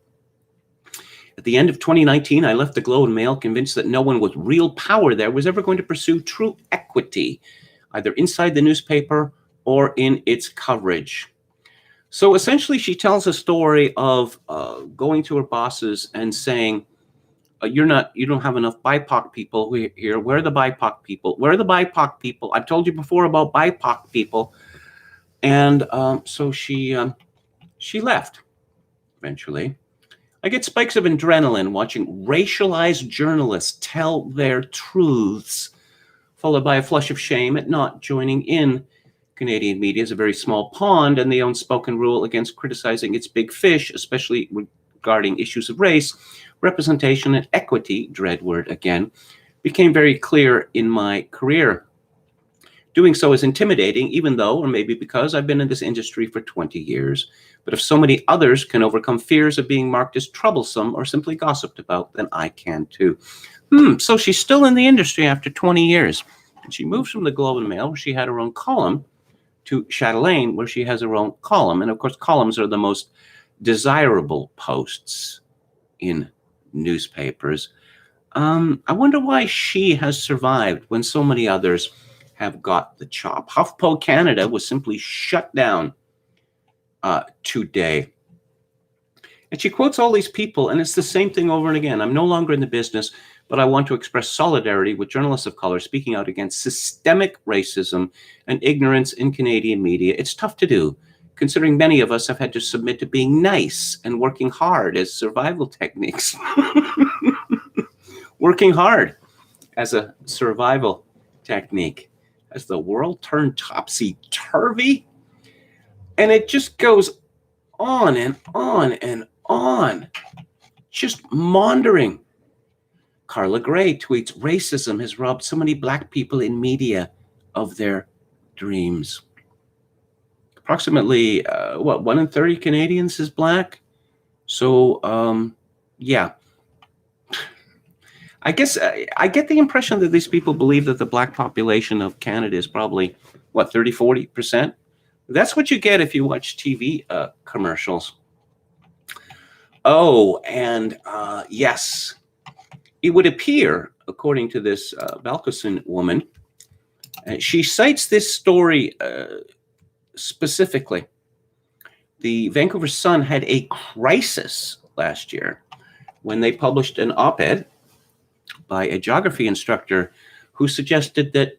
At the end of 2019, I left the Globe and Mail convinced that no one with real power there was ever going to pursue true equity, either inside the newspaper or in its coverage. So essentially, she tells a story of going to her bosses and saying, you don't have enough BIPOC people here. Where are the BIPOC people? Where are the BIPOC people? I've told you before about BIPOC people. And so she left eventually. I get spikes of adrenaline watching racialized journalists tell their truths, followed by a flush of shame at not joining in. Canadian media is a very small pond, and the unspoken rule against criticizing its big fish, especially regarding issues of race, representation, and equity, dread word again, became very clear in my career. Doing so is intimidating, even though, or maybe because, I've been in this industry for 20 years. But if so many others can overcome fears of being marked as troublesome or simply gossiped about, then I can too. So she's still in the industry after 20 years. And she moves from the Globe and Mail, where she had her own column, to Chatelaine, where she has her own column. And of course, columns are the most desirable posts in newspapers. I wonder why she has survived when so many others have got the chop. HuffPo Canada was simply shut down today. And she quotes all these people, and it's the same thing over and again. I'm no longer in the business, but I want to express solidarity with journalists of color speaking out against systemic racism and ignorance in Canadian media. It's tough to do, considering many of us have had to submit to being nice and working hard as survival techniques. Working hard as a survival technique. As the world turned topsy-turvy, and it just goes on and on and on, just maundering. Carla Gray tweets, racism has robbed so many Black people in media of their dreams. Approximately, 1 in 30 Canadians is Black? So, yeah. I guess I get the impression that these people believe that the Black population of Canada is probably, 30, 40%? That's what you get if you watch TV commercials. Oh, and yes, it would appear, according to this Valkosen woman, she cites this story specifically. The Vancouver Sun had a crisis last year when they published an op-ed by a geography instructor who suggested that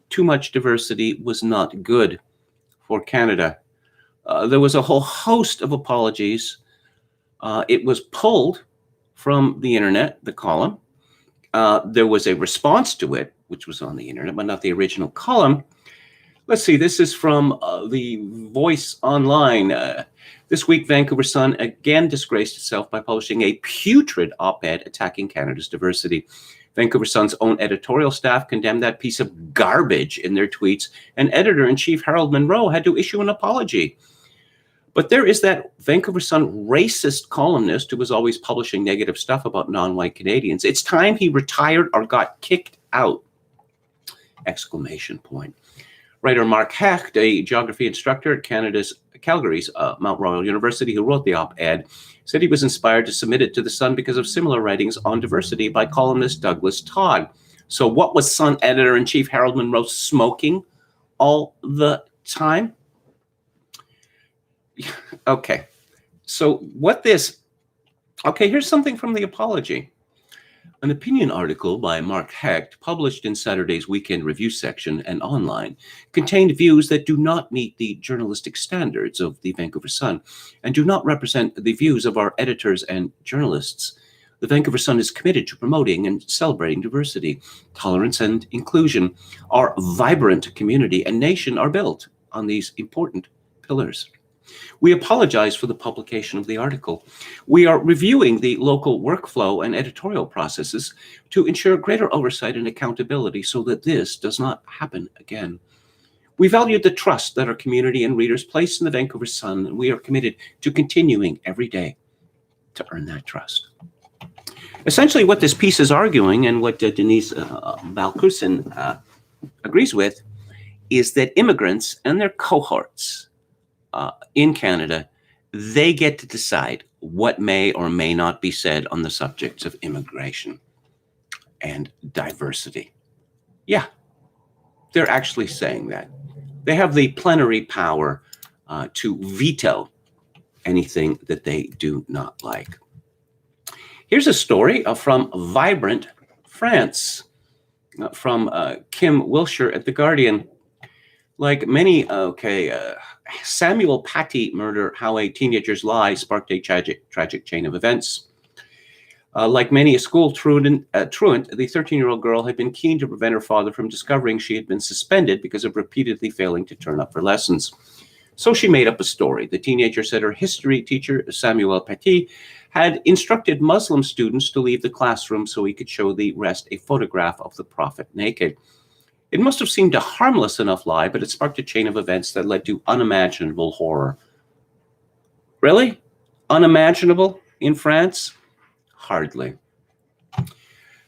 too much diversity was not good for Canada. There was a whole host of apologies. It was pulled from the internet, the column. There was a response to it, which was on the internet, but not the original column. Let's see, this is from the Voice Online. This week, Vancouver Sun again disgraced itself by publishing a putrid op-ed attacking Canada's diversity. Vancouver Sun's own editorial staff condemned that piece of garbage in their tweets, and editor-in-chief Harold Monroe had to issue an apology. But there is that Vancouver Sun racist columnist who was always publishing negative stuff about non-white Canadians. It's time he retired or got kicked out! Exclamation point. Writer Mark Hecht, a geography instructor at Calgary's Mount Royal University, who wrote the op-ed, said he was inspired to submit it to the Sun because of similar writings on diversity by columnist Douglas Todd. So what was Sun editor-in-chief Harold Monroe smoking all the time? Okay, so here's something from the apology. An opinion article by Mark Hecht, published in Saturday's Weekend Review section and online, contained views that do not meet the journalistic standards of the Vancouver Sun and do not represent the views of our editors and journalists. The Vancouver Sun is committed to promoting and celebrating diversity, tolerance, and inclusion. Our vibrant community and nation are built on these important pillars. We apologize for the publication of the article. We are reviewing the local workflow and editorial processes to ensure greater oversight and accountability so that this does not happen again. We value the trust that our community and readers place in the Vancouver Sun, and we are committed to continuing every day to earn that trust. Essentially, what this piece is arguing, and what Denise Valkusen agrees with, is that immigrants and their cohorts in Canada, they get to decide what may or may not be said on the subjects of immigration and diversity. Yeah, they're actually saying that. They have the plenary power to veto anything that they do not like. Here's a story from Vibrant France, from Kim Wilshire at The Guardian. Like many, Samuel Paty murder, how a teenager's lie sparked a tragic chain of events. Like many a school truant, the 13-year-old girl had been keen to prevent her father from discovering she had been suspended because of repeatedly failing to turn up for lessons. So she made up a story. The teenager said her history teacher, Samuel Paty, had instructed Muslim students to leave the classroom so he could show the rest a photograph of the prophet naked. It must have seemed a harmless enough lie, but it sparked a chain of events that led to unimaginable horror. Really? Unimaginable in France? Hardly.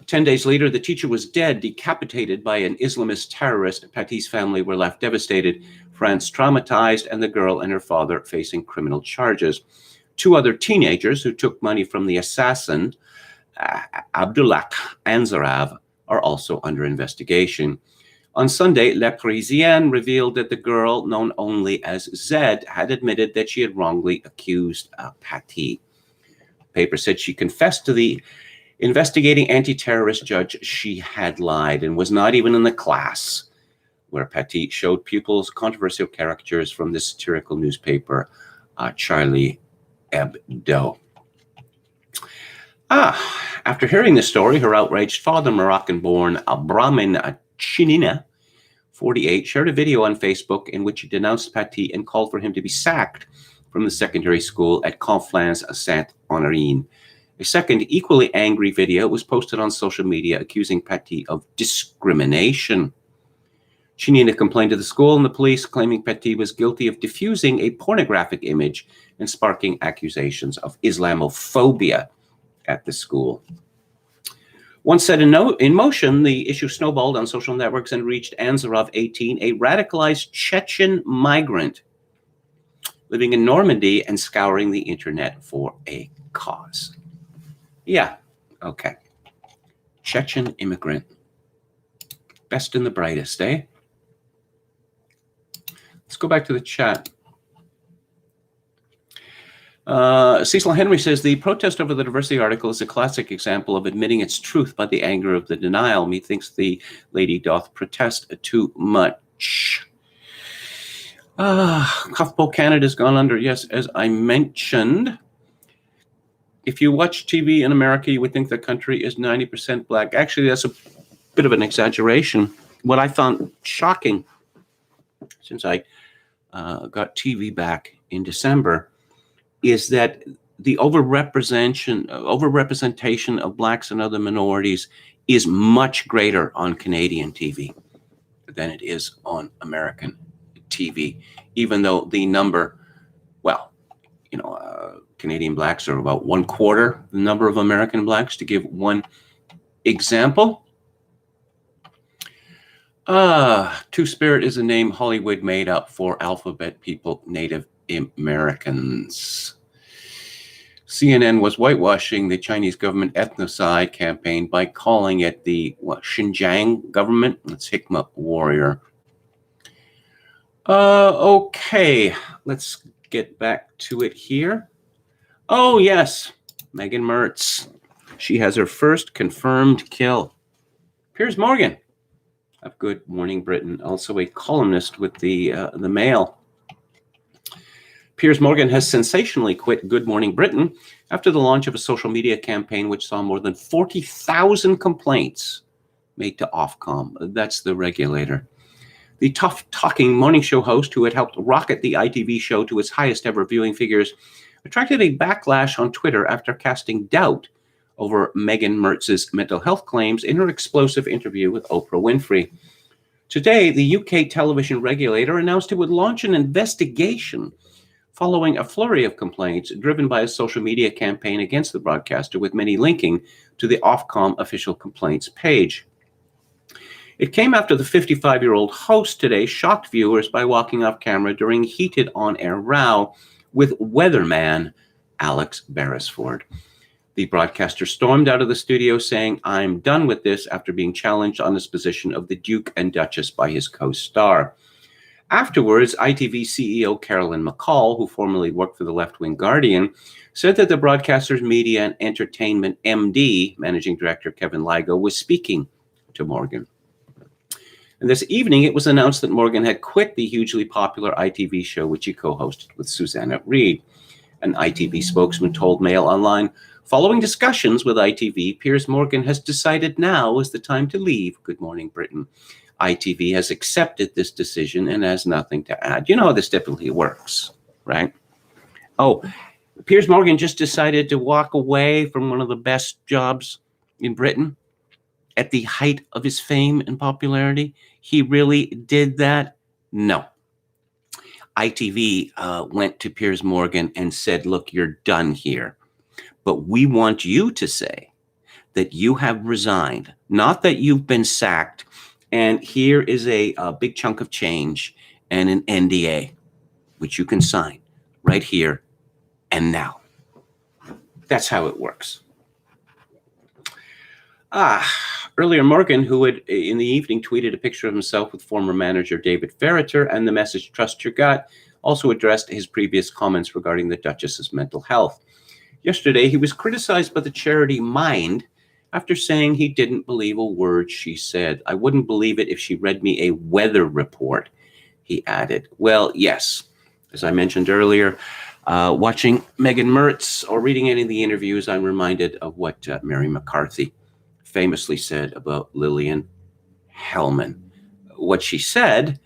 10 days later, the teacher was dead, decapitated by an Islamist terrorist. Paty's family were left devastated, France traumatized, and the girl and her father facing criminal charges. 2 other teenagers who took money from the assassin, Abdullah Anzarav, are also under investigation. On Sunday, Le Parisien revealed that the girl, known only as Zed, had admitted that she had wrongly accused Paty. The paper said she confessed to the investigating anti-terrorist judge she had lied and was not even in the class where Paty showed pupils controversial caricatures from the satirical newspaper Charlie Hebdo. After hearing the story, her outraged father, Moroccan-born Brahmin Chinina, 48, shared a video on Facebook in which he denounced Paty and called for him to be sacked from the secondary school at Conflans-Sainte-Honorine. A second, equally angry video was posted on social media accusing Paty of discrimination. Chinina complained to the school and the police, claiming Paty was guilty of diffusing a pornographic image and sparking accusations of Islamophobia at the school. Once set in motion, the issue snowballed on social networks and reached Anzarov, 18, a radicalized Chechen migrant living in Normandy and scouring the internet for a cause. Yeah, okay. Chechen immigrant. Best and the brightest, eh? Let's go back to the chat. Cecil Henry says, the protest over the diversity article is a classic example of admitting its truth by the anger of the denial. Methinks the lady doth protest too much. Cuffbo Canada's gone under, yes, as I mentioned. If you watch TV in America, you would think the country is 90% black. Actually, that's a bit of an exaggeration. What I found shocking, since I got TV back in December, is that the overrepresentation of blacks and other minorities is much greater on Canadian TV than it is on American TV, even though the number, Canadian blacks are about 1/4 the number of American blacks, to give one example. Two-Spirit is a name Hollywood made up for alphabet people, Native Americans. CNN was whitewashing the Chinese government ethnocide campaign by calling it the Xinjiang government. That's Hikmah warrior. Okay, let's get back to it here. Oh, yes, Meghan Mertz. She has her first confirmed kill. Piers Morgan of Good Morning Britain, also a columnist with the Mail. Piers Morgan has sensationally quit Good Morning Britain after the launch of a social media campaign which saw more than 40,000 complaints made to Ofcom. That's the regulator. The tough-talking morning show host, who had helped rocket the ITV show to its highest-ever viewing figures, attracted a backlash on Twitter after casting doubt over Meghan Markle's mental health claims in her explosive interview with Oprah Winfrey. Today, the UK television regulator announced it would launch an investigation following a flurry of complaints driven by a social media campaign against the broadcaster, with many linking to the Ofcom official complaints page. It came after the 55-year-old host today shocked viewers by walking off camera during a heated on-air row with weatherman Alex Beresford. The broadcaster stormed out of the studio saying, "I'm done with this," after being challenged on his position of the Duke and Duchess by his co-star. Afterwards, ITV CEO Carolyn McCall, who formerly worked for the left-wing Guardian, said that the broadcaster's media and entertainment MD, managing director Kevin Ligo, was speaking to Morgan. And this evening, it was announced that Morgan had quit the hugely popular ITV show, which he co-hosted with Susanna Reid. An ITV spokesman told Mail Online, "Following discussions with ITV, Piers Morgan has decided now is the time to leave Good Morning Britain. ITV has accepted this decision and has nothing to add." You know how this typically works, right? Oh, Piers Morgan just decided to walk away from one of the best jobs in Britain at the height of his fame and popularity. He really did that? No. ITV went to Piers Morgan and said, "Look, you're done here. But we want you to say that you have resigned, not that you've been sacked. And here is a big chunk of change and an NDA, which you can sign right here and now." That's how it works. Earlier, Morgan, who had in the evening tweeted a picture of himself with former manager David Ferreter and the message "Trust Your Gut," also addressed his previous comments regarding the Duchess's mental health. Yesterday, he was criticized by the charity Mind after saying he didn't believe a word she said. "I wouldn't believe it if she read me a weather report," he added. Well, yes, as I mentioned earlier, watching Meghan Markle or reading any of the interviews, I'm reminded of what Mary McCarthy famously said about Lillian Hellman. What she said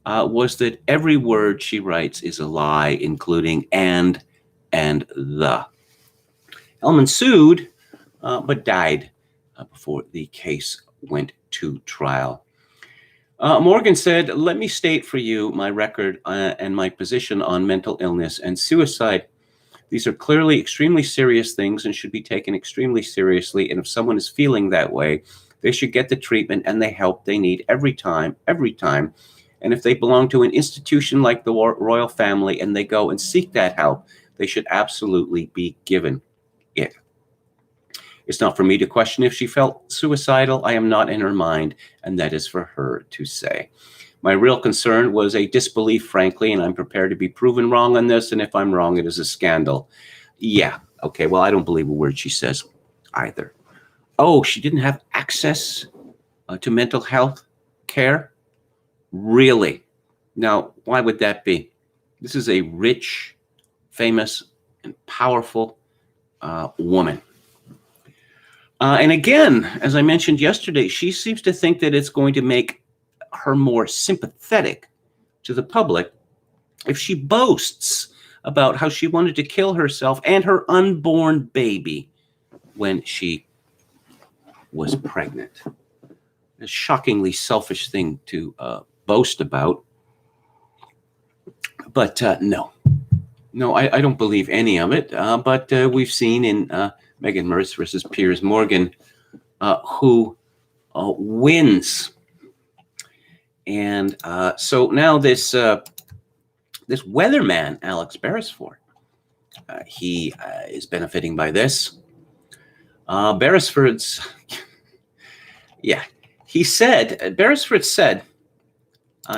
was that every word she writes is a lie, including and the. Hellman sued, but died before the case went to trial. Morgan said, "Let me state for you my record and my position on mental illness and suicide. These are clearly extremely serious things and should be taken extremely seriously. And if someone is feeling that way, they should get the treatment and the help they need every time. And if they belong to an institution like the royal family and they go and seek that help, they should absolutely be given it. It's not for me to question if she felt suicidal. I am not in her mind, and that is for her to say. My real concern was a disbelief, frankly, and I'm prepared to be proven wrong on this, and if I'm wrong, it is a scandal." Yeah, okay, well, I don't believe a word she says either. Oh, she didn't have access to mental health care? Really? Now, why would that be? This is a rich, famous, and powerful woman. And again, as I mentioned yesterday, she seems to think that it's going to make her more sympathetic to the public if she boasts about how she wanted to kill herself and her unborn baby when she was pregnant. A shockingly selfish thing to boast about. But no, I don't believe any of it. But we've seen in Meghan Markle versus Piers Morgan who wins. And so now this weatherman, Alex Beresford, he is benefiting by this. Beresford said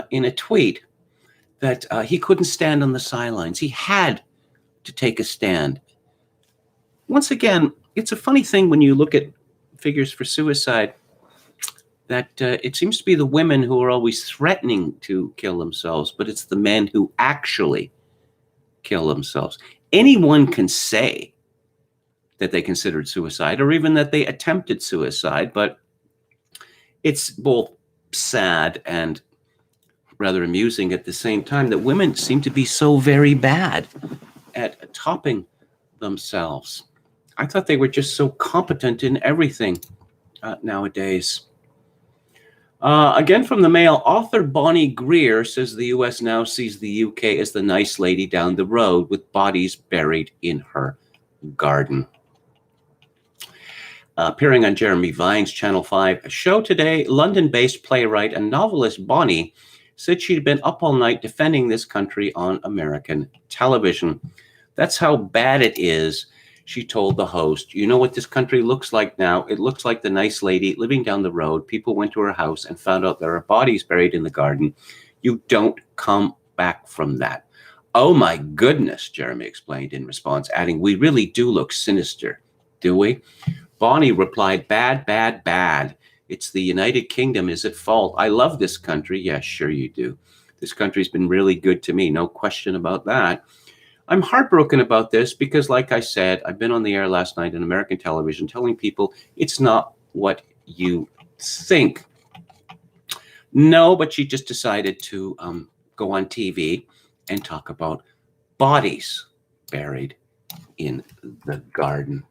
in a tweet that he couldn't stand on the sidelines. He had to take a stand. Once again, it's a funny thing when you look at figures for suicide, that it seems to be the women who are always threatening to kill themselves, but it's the men who actually kill themselves. Anyone can say that they considered suicide or even that they attempted suicide, but it's both sad and rather amusing at the same time that women seem to be so very bad at topping themselves. I thought they were just so competent in everything nowadays. Again from the Mail, author Bonnie Greer says the U.S. now sees the UK as the nice lady down the road with bodies buried in her garden. Appearing on Jeremy Vine's Channel 5 show today, London-based playwright and novelist Bonnie said she'd been up all night defending this country on American television. That's how bad it is, she told the host. You know what this country looks like now? It looks like the nice lady living down the road. People went to her house and found out there are bodies buried in the garden. You don't come back from that. Oh my goodness, Jeremy explained in response, adding, we really do look sinister, do we? Bonnie replied, bad, bad, bad. It's the United Kingdom is at fault. I love this country. Yes, sure you do. This country's been really good to me. No question about that. I'm heartbroken about this because, like I said, I've been on the air last night on American television telling people it's not what you think. No, but she just decided to go on TV and talk about bodies buried in the garden.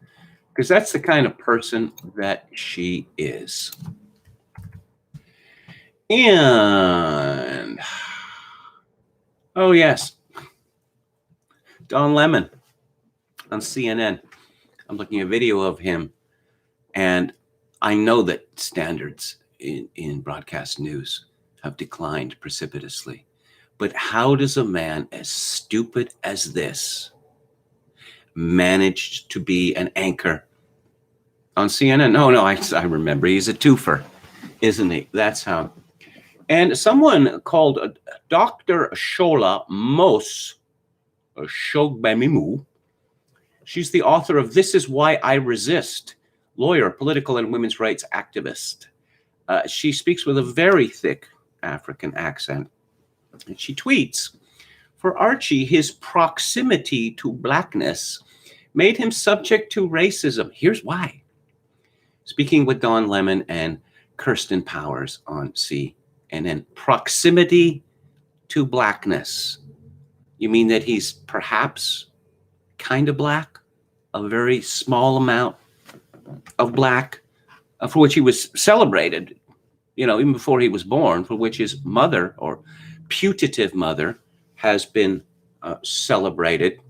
Because that's the kind of person that she is. And, oh yes, Don Lemon on CNN. I'm looking at a video of him, and I know that standards in broadcast news have declined precipitously. But how does a man as stupid as this managed to be an anchor on CNN? No, I remember. He's a twofer, isn't he? That's how. And someone called Dr. Shola Mos Shogbamimu, she's the author of This Is Why I Resist, lawyer, political and women's rights activist. She speaks with a very thick African accent. And she tweets, for Archie, his proximity to blackness made him subject to racism. Here's why. Speaking with Don Lemon and Kirsten Powers on CNN, proximity to blackness. You mean that he's perhaps kind of black, a very small amount of black, for which he was celebrated, even before he was born, for which his mother or putative mother has been celebrated.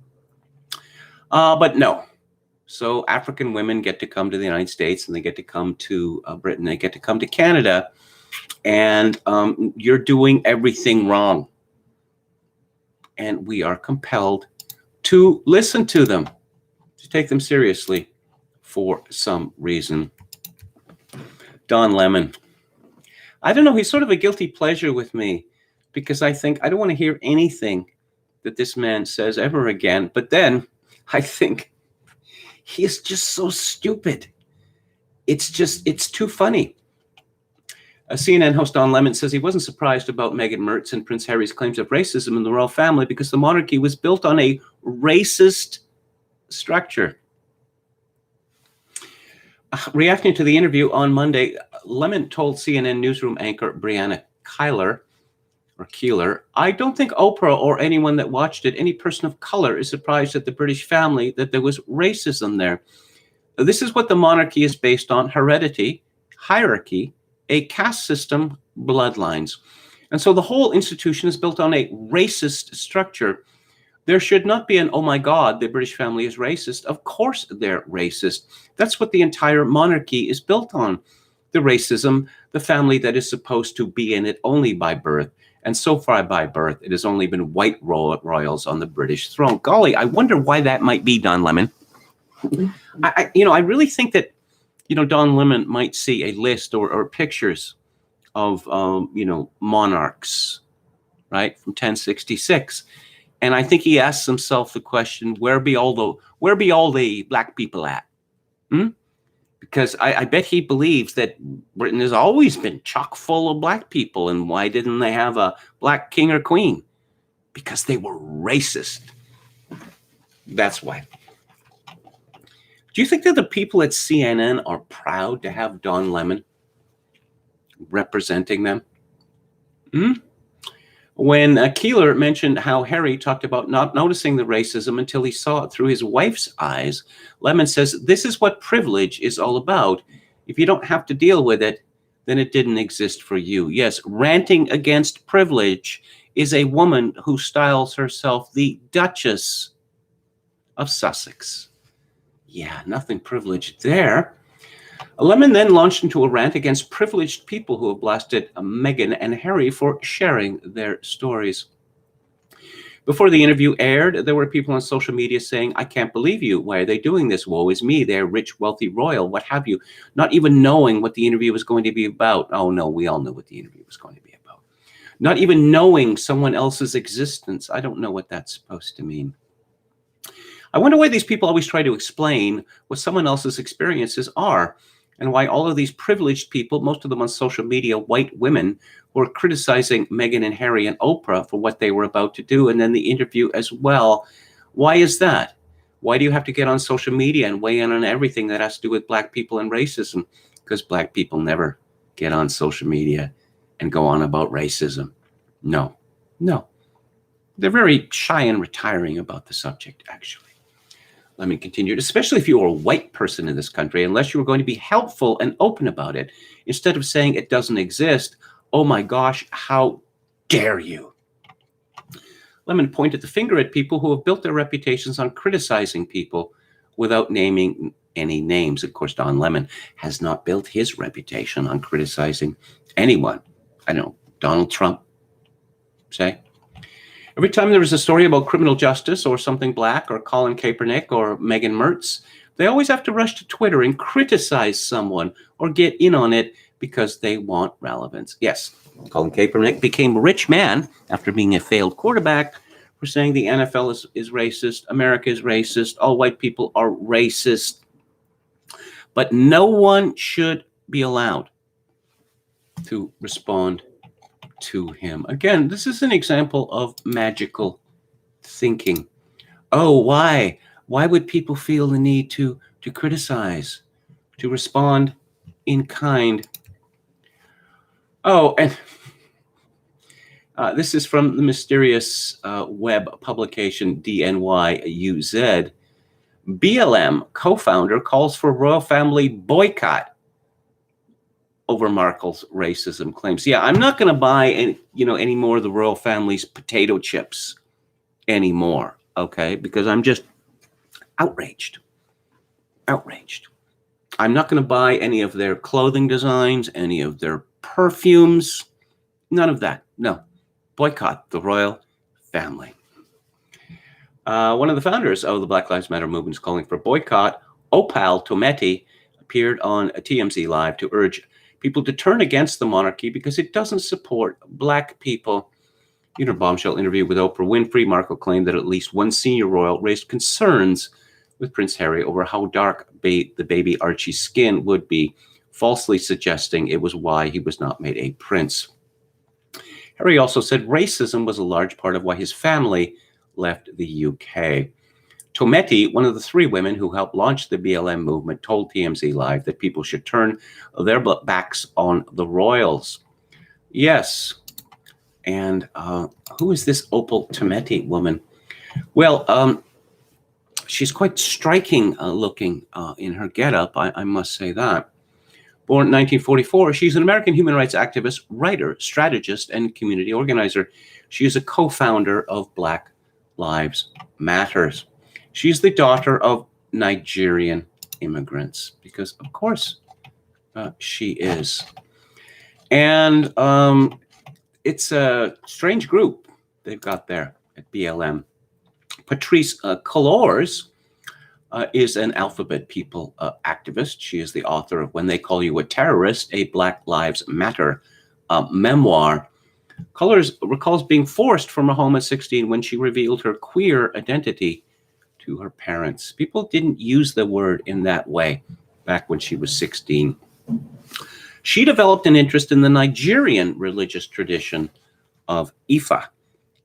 But no. So African women get to come to the United States, and they get to come to Britain, they get to come to Canada, and you're doing everything wrong. And we are compelled to listen to them, to take them seriously for some reason. Don Lemon. I don't know, he's sort of a guilty pleasure with me, because I think I don't want to hear anything that this man says ever again. But then I think he is just so stupid. It's too funny. A CNN host, Don Lemon, says he wasn't surprised about Meghan Mertz and Prince Harry's claims of racism in the royal family because the monarchy was built on a racist structure. Reacting to the interview on Monday, Lemon told CNN newsroom anchor Brianna Keeler, I don't think Oprah or anyone that watched it, any person of color, is surprised at the British family that there was racism there. This is what the monarchy is based on: heredity, hierarchy, a caste system, bloodlines. And so the whole institution is built on a racist structure. There should not be an, oh my God, the British family is racist. Of course they're racist. That's what the entire monarchy is built on. The racism, the family that is supposed to be in it only by birth. And so far by birth, it has only been white royals on the British throne. Golly, I wonder why that might be, Don Lemon. I really think that, Don Lemon might see a list or pictures of, monarchs, right, from 1066. And I think he asks himself the question, where be all the black people at? Because I bet he believes that Britain has always been chock full of black people. And why didn't they have a black king or queen? Because they were racist. That's why. Do you think that the people at CNN are proud to have Don Lemon representing them? When Keeler mentioned how Harry talked about not noticing the racism until he saw it through his wife's eyes, Lemon says, this is what privilege is all about. If you don't have to deal with it, then it didn't exist for you. Yes, ranting against privilege is a woman who styles herself the Duchess of Sussex. Yeah, nothing privileged there. Lemon then launched into a rant against privileged people who have blasted Meghan and Harry for sharing their stories. Before the interview aired, there were people on social media saying, I can't believe you. Why are they doing this? Woe is me. They're rich, wealthy, royal, what have you. Not even knowing what the interview was going to be about. Oh, no, we all knew what the interview was going to be about. Not even knowing someone else's existence. I don't know what that's supposed to mean. I wonder why these people always try to explain what someone else's experiences are, and why all of these privileged people, most of them on social media, white women, were criticizing Meghan and Harry and Oprah for what they were about to do, and then the interview as well. Why is that? Why do you have to get on social media and weigh in on everything that has to do with Black people and racism? Because Black people never get on social media and go on about racism. No. They're very shy and retiring about the subject, actually. Let me continue. Especially if you are a white person in this country, unless you were going to be helpful and open about it, instead of saying it doesn't exist, oh my gosh, how dare you? Lemon pointed the finger at people who have built their reputations on criticizing people without naming any names. Of course, Don Lemon has not built his reputation on criticizing anyone. I don't know, Donald Trump, say. Every time there is a story about criminal justice or something Black or Colin Kaepernick or Meghan Mertz, they always have to rush to Twitter and criticize someone or get in on it because they want relevance. Yes, Colin Kaepernick became a rich man after being a failed quarterback for saying the NFL is racist, America is racist, all white people are racist. But no one should be allowed to respond to him. Again, this is an example of magical thinking. Oh, why? Why would people feel the need to criticize, to respond in kind? Oh, and this is from the mysterious web publication DNYUZ. BLM co-founder calls for royal family boycott over Markle's racism claims. Yeah, I'm not going to buy any more of the royal family's potato chips anymore, okay? Because I'm just outraged. I'm not going to buy any of their clothing designs, any of their perfumes, none of that. No, boycott the royal family. One of the founders of the Black Lives Matter movement is calling for boycott. Opal Tometi appeared on a TMZ Live to urge people to turn against the monarchy because it doesn't support Black people. In a bombshell interview with Oprah Winfrey, Markle claimed that at least one senior royal raised concerns with Prince Harry over how dark the baby Archie's skin would be, falsely suggesting it was why he was not made a prince. Harry also said racism was a large part of why his family left the UK. Tometi, one of the three women who helped launch the BLM movement, told TMZ Live that people should turn their backs on the royals. Yes. And who is this Opal Tometi woman? Well, she's quite striking looking in her getup, I must say that. Born in 1944, she's an American human rights activist, writer, strategist, and community organizer. She is a co-founder of Black Lives Matters. She's the daughter of Nigerian immigrants, because of course she is. And it's a strange group they've got there at BLM. Patrice Cullors is an Alphabet People activist. She is the author of When They Call You a Terrorist, a Black Lives Matter memoir. Cullors recalls being forced from her home at 16 when she revealed her queer identity to her parents. People didn't use the word in that way back when she was 16. She developed an interest in the Nigerian religious tradition of Ifa,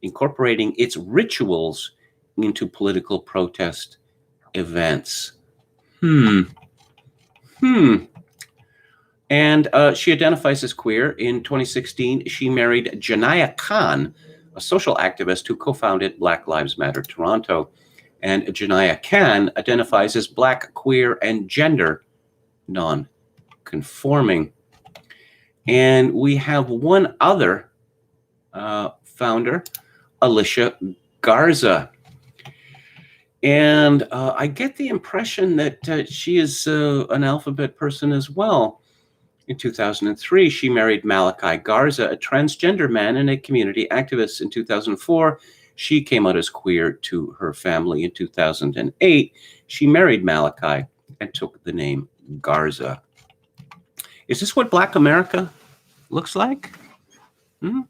incorporating its rituals into political protest events. And she identifies as queer. In 2016, she married Janaya Khan, a social activist who co-founded Black Lives Matter Toronto. And Janaya Khan identifies as Black, queer, and gender non-conforming. And we have one other founder, Alicia Garza. And I get the impression that she is an alphabet person as well. In 2003, she married Malachi Garza, a transgender man and a community activist. In 2004, she came out as queer to her family. In 2008, she married Malachi and took the name Garza. Is this what Black America looks like?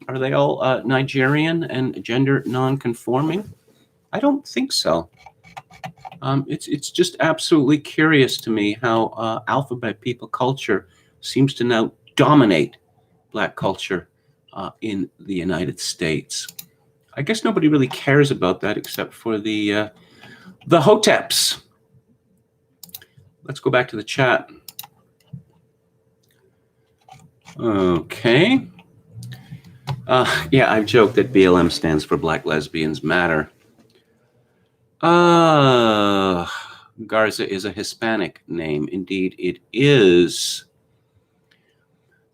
Are they all Nigerian and gender non-conforming? I don't think so. It's just absolutely curious to me how alphabet people culture seems to now dominate Black culture in the United States. I guess nobody really cares about that except for the Hoteps. Let's go back to the chat. Okay. Yeah, I've joked that BLM stands for Black Lesbians Matter. Garza is a Hispanic name. Indeed, it is.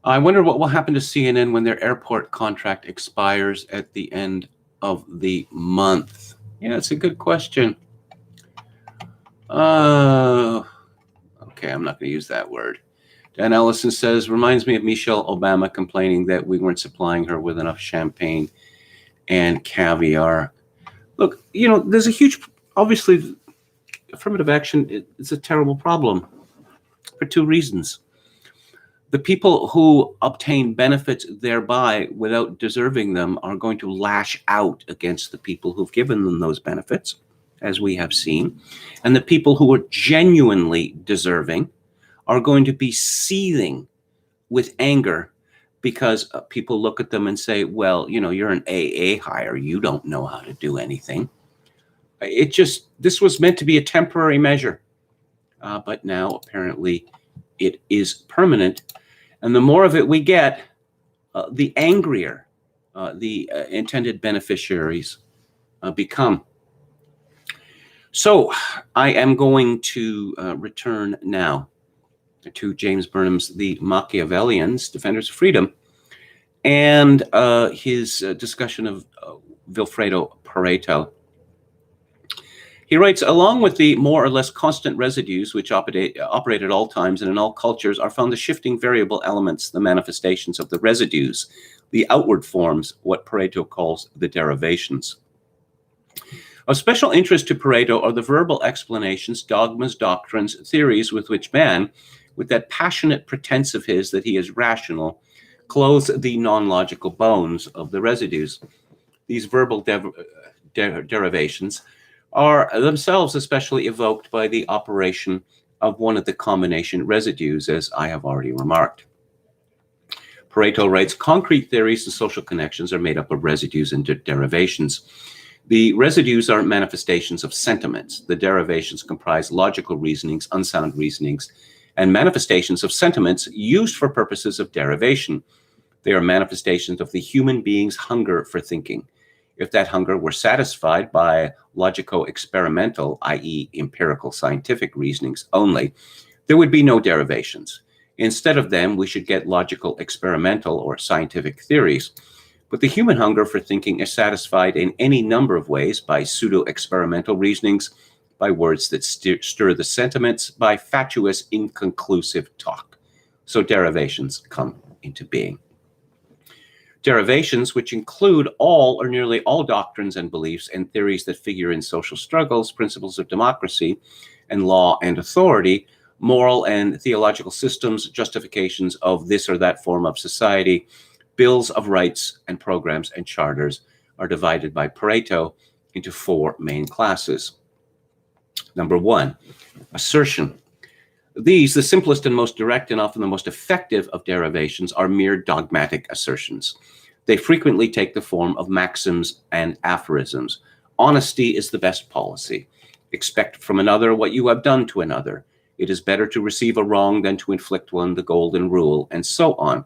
I wonder what will happen to CNN when their airport contract expires at the end of the month. Yeah, it's a good question. Okay, I'm not going to use that word. Dan Ellison says, reminds me of Michelle Obama complaining that we weren't supplying her with enough champagne and caviar. Look, there's a huge, obviously, affirmative action is a terrible problem for two reasons. The people who obtain benefits thereby without deserving them are going to lash out against the people who've given them those benefits, as we have seen. And the people who are genuinely deserving are going to be seething with anger because people look at them and say, well, you're an AA hire. You don't know how to do anything. This was meant to be a temporary measure. But now apparently it is permanent. And the more of it we get, the angrier the intended beneficiaries become. So I am going to return now to James Burnham's The Machiavellians, Defenders of Freedom, and his discussion of Vilfredo Pareto. He writes, along with the more or less constant residues which operate at all times and in all cultures are found the shifting variable elements, the manifestations of the residues, the outward forms, what Pareto calls the derivations. Of special interest to Pareto are the verbal explanations, dogmas, doctrines, theories with which man, with that passionate pretense of his that he is rational, clothes the non-logical bones of the residues. These verbal derivations are themselves especially evoked by the operation of one of the combination residues, as I have already remarked. Pareto writes, concrete theories and social connections are made up of residues and derivations. The residues are manifestations of sentiments. The derivations comprise logical reasonings, unsound reasonings, and manifestations of sentiments used for purposes of derivation. They are manifestations of the human being's hunger for thinking. If that hunger were satisfied by logico-experimental, i.e. empirical scientific reasonings only, there would be no derivations. Instead of them, we should get logical, experimental, or scientific theories. But the human hunger for thinking is satisfied in any number of ways, by pseudo-experimental reasonings, by words that stir the sentiments, by fatuous, inconclusive talk. So derivations come into being. Derivations, which include all or nearly all doctrines and beliefs and theories that figure in social struggles, principles of democracy and law and authority, moral and theological systems, justifications of this or that form of society, bills of rights and programs and charters, are divided by Pareto into four main classes. Number one, assertion. These, the simplest and most direct and often the most effective of derivations, are mere dogmatic assertions. They frequently take the form of maxims and aphorisms. Honesty is the best policy. Expect from another what you have done to another. It is better to receive a wrong than to inflict one, the golden rule, and so on.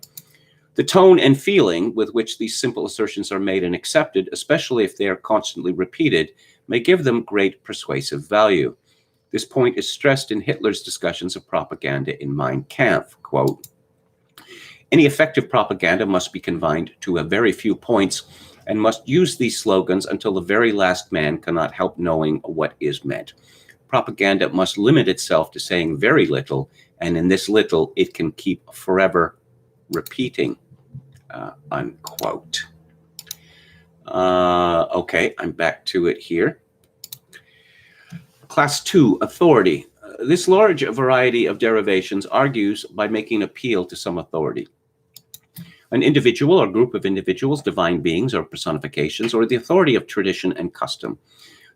The tone and feeling with which these simple assertions are made and accepted, especially if they are constantly repeated, may give them great persuasive value. This point is stressed in Hitler's discussions of propaganda in Mein Kampf. Quote, any effective propaganda must be confined to a very few points and must use these slogans until the very last man cannot help knowing what is meant. Propaganda must limit itself to saying very little, and in this little it can keep forever repeating, unquote. Okay, I'm back to it here. Class 2, authority. This large variety of derivations argues by making appeal to some authority. An individual or group of individuals, divine beings or personifications, or the authority of tradition and custom.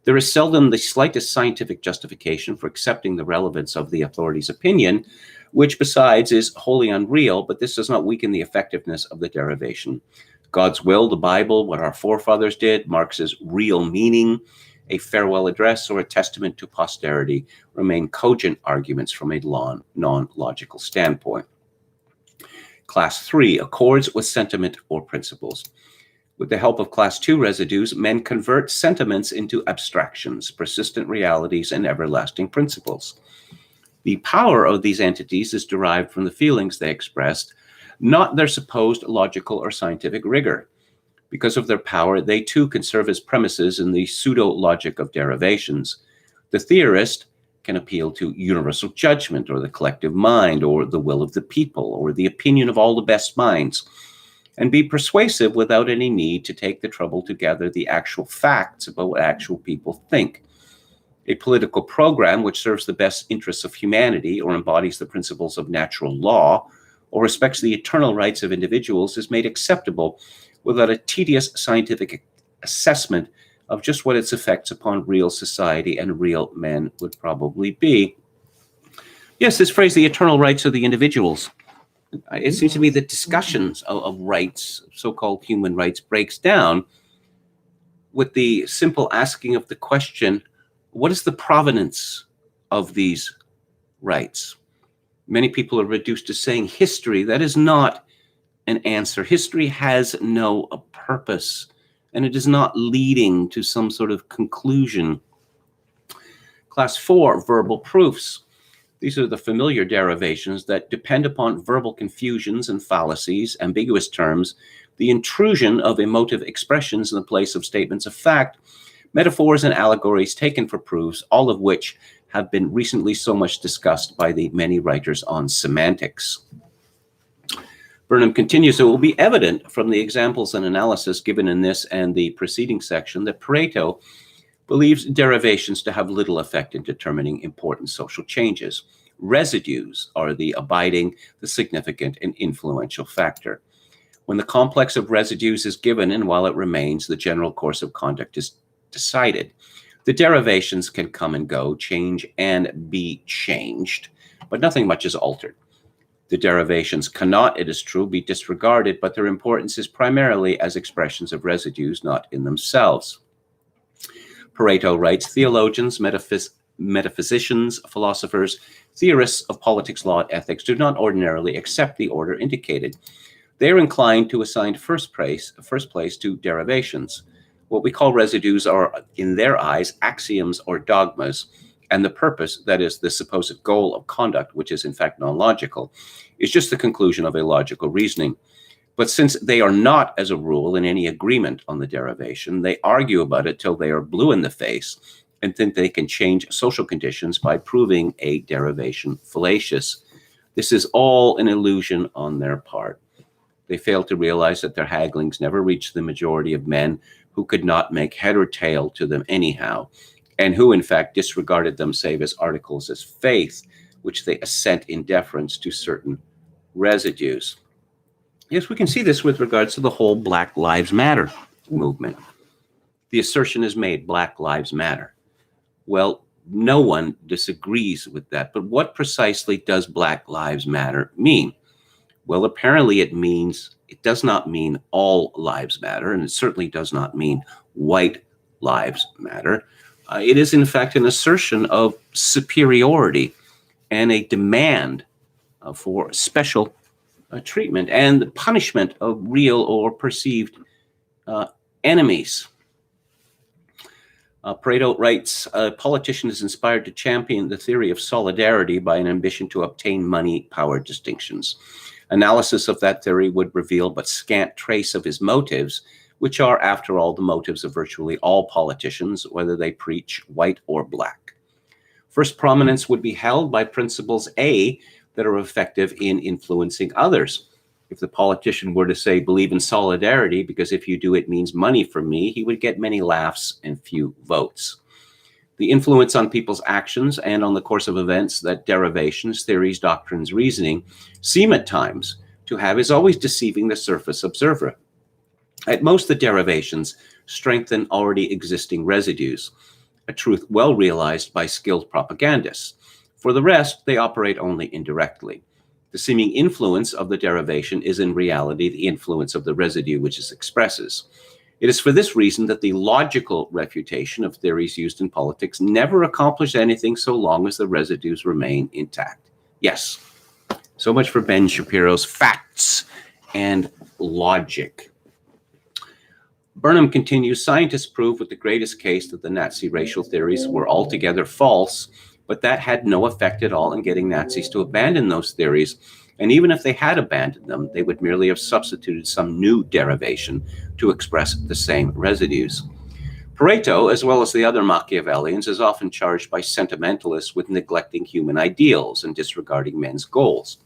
There is seldom the slightest scientific justification for accepting the relevance of the authority's opinion, which besides is wholly unreal, but this does not weaken the effectiveness of the derivation. God's will, the Bible, what our forefathers did, Marx's real meaning, a farewell address, or a testament to posterity remain cogent arguments from a non-logical standpoint. Class 3 accords with sentiment or principles. With the help of Class 2 residues, men convert sentiments into abstractions, persistent realities, and everlasting principles. The power of these entities is derived from the feelings they expressed, not their supposed logical or scientific rigor. Because of their power, they too can serve as premises in the pseudo-logic of derivations. The theorist can appeal to universal judgment, or the collective mind, or the will of the people, or the opinion of all the best minds, and be persuasive without any need to take the trouble to gather the actual facts about what actual people think. A political program which serves the best interests of humanity, or embodies the principles of natural law, or respects the eternal rights of individuals is made acceptable without a tedious scientific assessment of just what its effects upon real society and real men would probably be. Yes, this phrase, the eternal rights of the individuals. It seems to me that discussions of rights, so-called human rights, breaks down with the simple asking of the question, what is the provenance of these rights? Many people are reduced to saying history. That is not an answer. History has no purpose, and it is not leading to some sort of conclusion. Class 4, verbal proofs. These are the familiar derivations that depend upon verbal confusions and fallacies, ambiguous terms, the intrusion of emotive expressions in the place of statements of fact, metaphors and allegories taken for proofs, all of which have been recently so much discussed by the many writers on semantics. Burnham continues, it will be evident from the examples and analysis given in this and the preceding section that Pareto believes derivations to have little effect in determining important social changes. Residues are the abiding, the significant, and influential factor. When the complex of residues is given and while it remains, the general course of conduct is decided. The derivations can come and go, change and be changed, but nothing much is altered. The derivations cannot, it is true, be disregarded, but their importance is primarily as expressions of residues, not in themselves. Pareto writes, theologians, metaphysicians, philosophers, theorists of politics, law, and ethics do not ordinarily accept the order indicated. They are inclined to assign first place to derivations. What we call residues are, in their eyes, axioms or dogmas, and the purpose, that is, the supposed goal of conduct, which is in fact non-logical, is just the conclusion of a logical reasoning. But since they are not, as a rule, in any agreement on the derivation, they argue about it till they are blue in the face and think they can change social conditions by proving a derivation fallacious. This is all an illusion on their part. They fail to realize that their hagglings never reach the majority of men who could not make head or tail to them anyhow, and who in fact disregarded them save as articles as faith, which they assent in deference to certain residues. Yes, we can see this with regards to the whole Black Lives Matter movement. The assertion is made, Black Lives Matter. Well, no one disagrees with that, but what precisely does Black Lives Matter mean? Well, apparently it does not mean all lives matter, and it certainly does not mean white lives matter. It is, in fact, an assertion of superiority and a demand for special treatment and the punishment of real or perceived enemies. Pareto writes, a politician is inspired to champion the theory of solidarity by an ambition to obtain money, power, distinctions. Analysis of that theory would reveal but scant trace of his motives, which are, after all, the motives of virtually all politicians, whether they preach white or black. First prominence would be held by principles A, that are effective in influencing others. If the politician were to say, believe in solidarity, because if you do, it means money for me, he would get many laughs and few votes. The influence on people's actions and on the course of events that derivations, theories, doctrines, reasoning seem at times to have is always deceiving the surface observer. At most, the derivations strengthen already existing residues, a truth well realized by skilled propagandists. For the rest, they operate only indirectly. The seeming influence of the derivation is in reality the influence of the residue which it expresses. It is for this reason that the logical refutation of theories used in politics never accomplish anything so long as the residues remain intact. Yes, so much for Ben Shapiro's facts and logic. Burnham continues, scientists prove with the greatest case that the Nazi racial theories were altogether false, but that had no effect at all in getting Nazis to abandon those theories. And even if they had abandoned them, they would merely have substituted some new derivation to express the same residues. Pareto, as well as the other Machiavellians, is often charged by sentimentalists with neglecting human ideals and disregarding men's goals.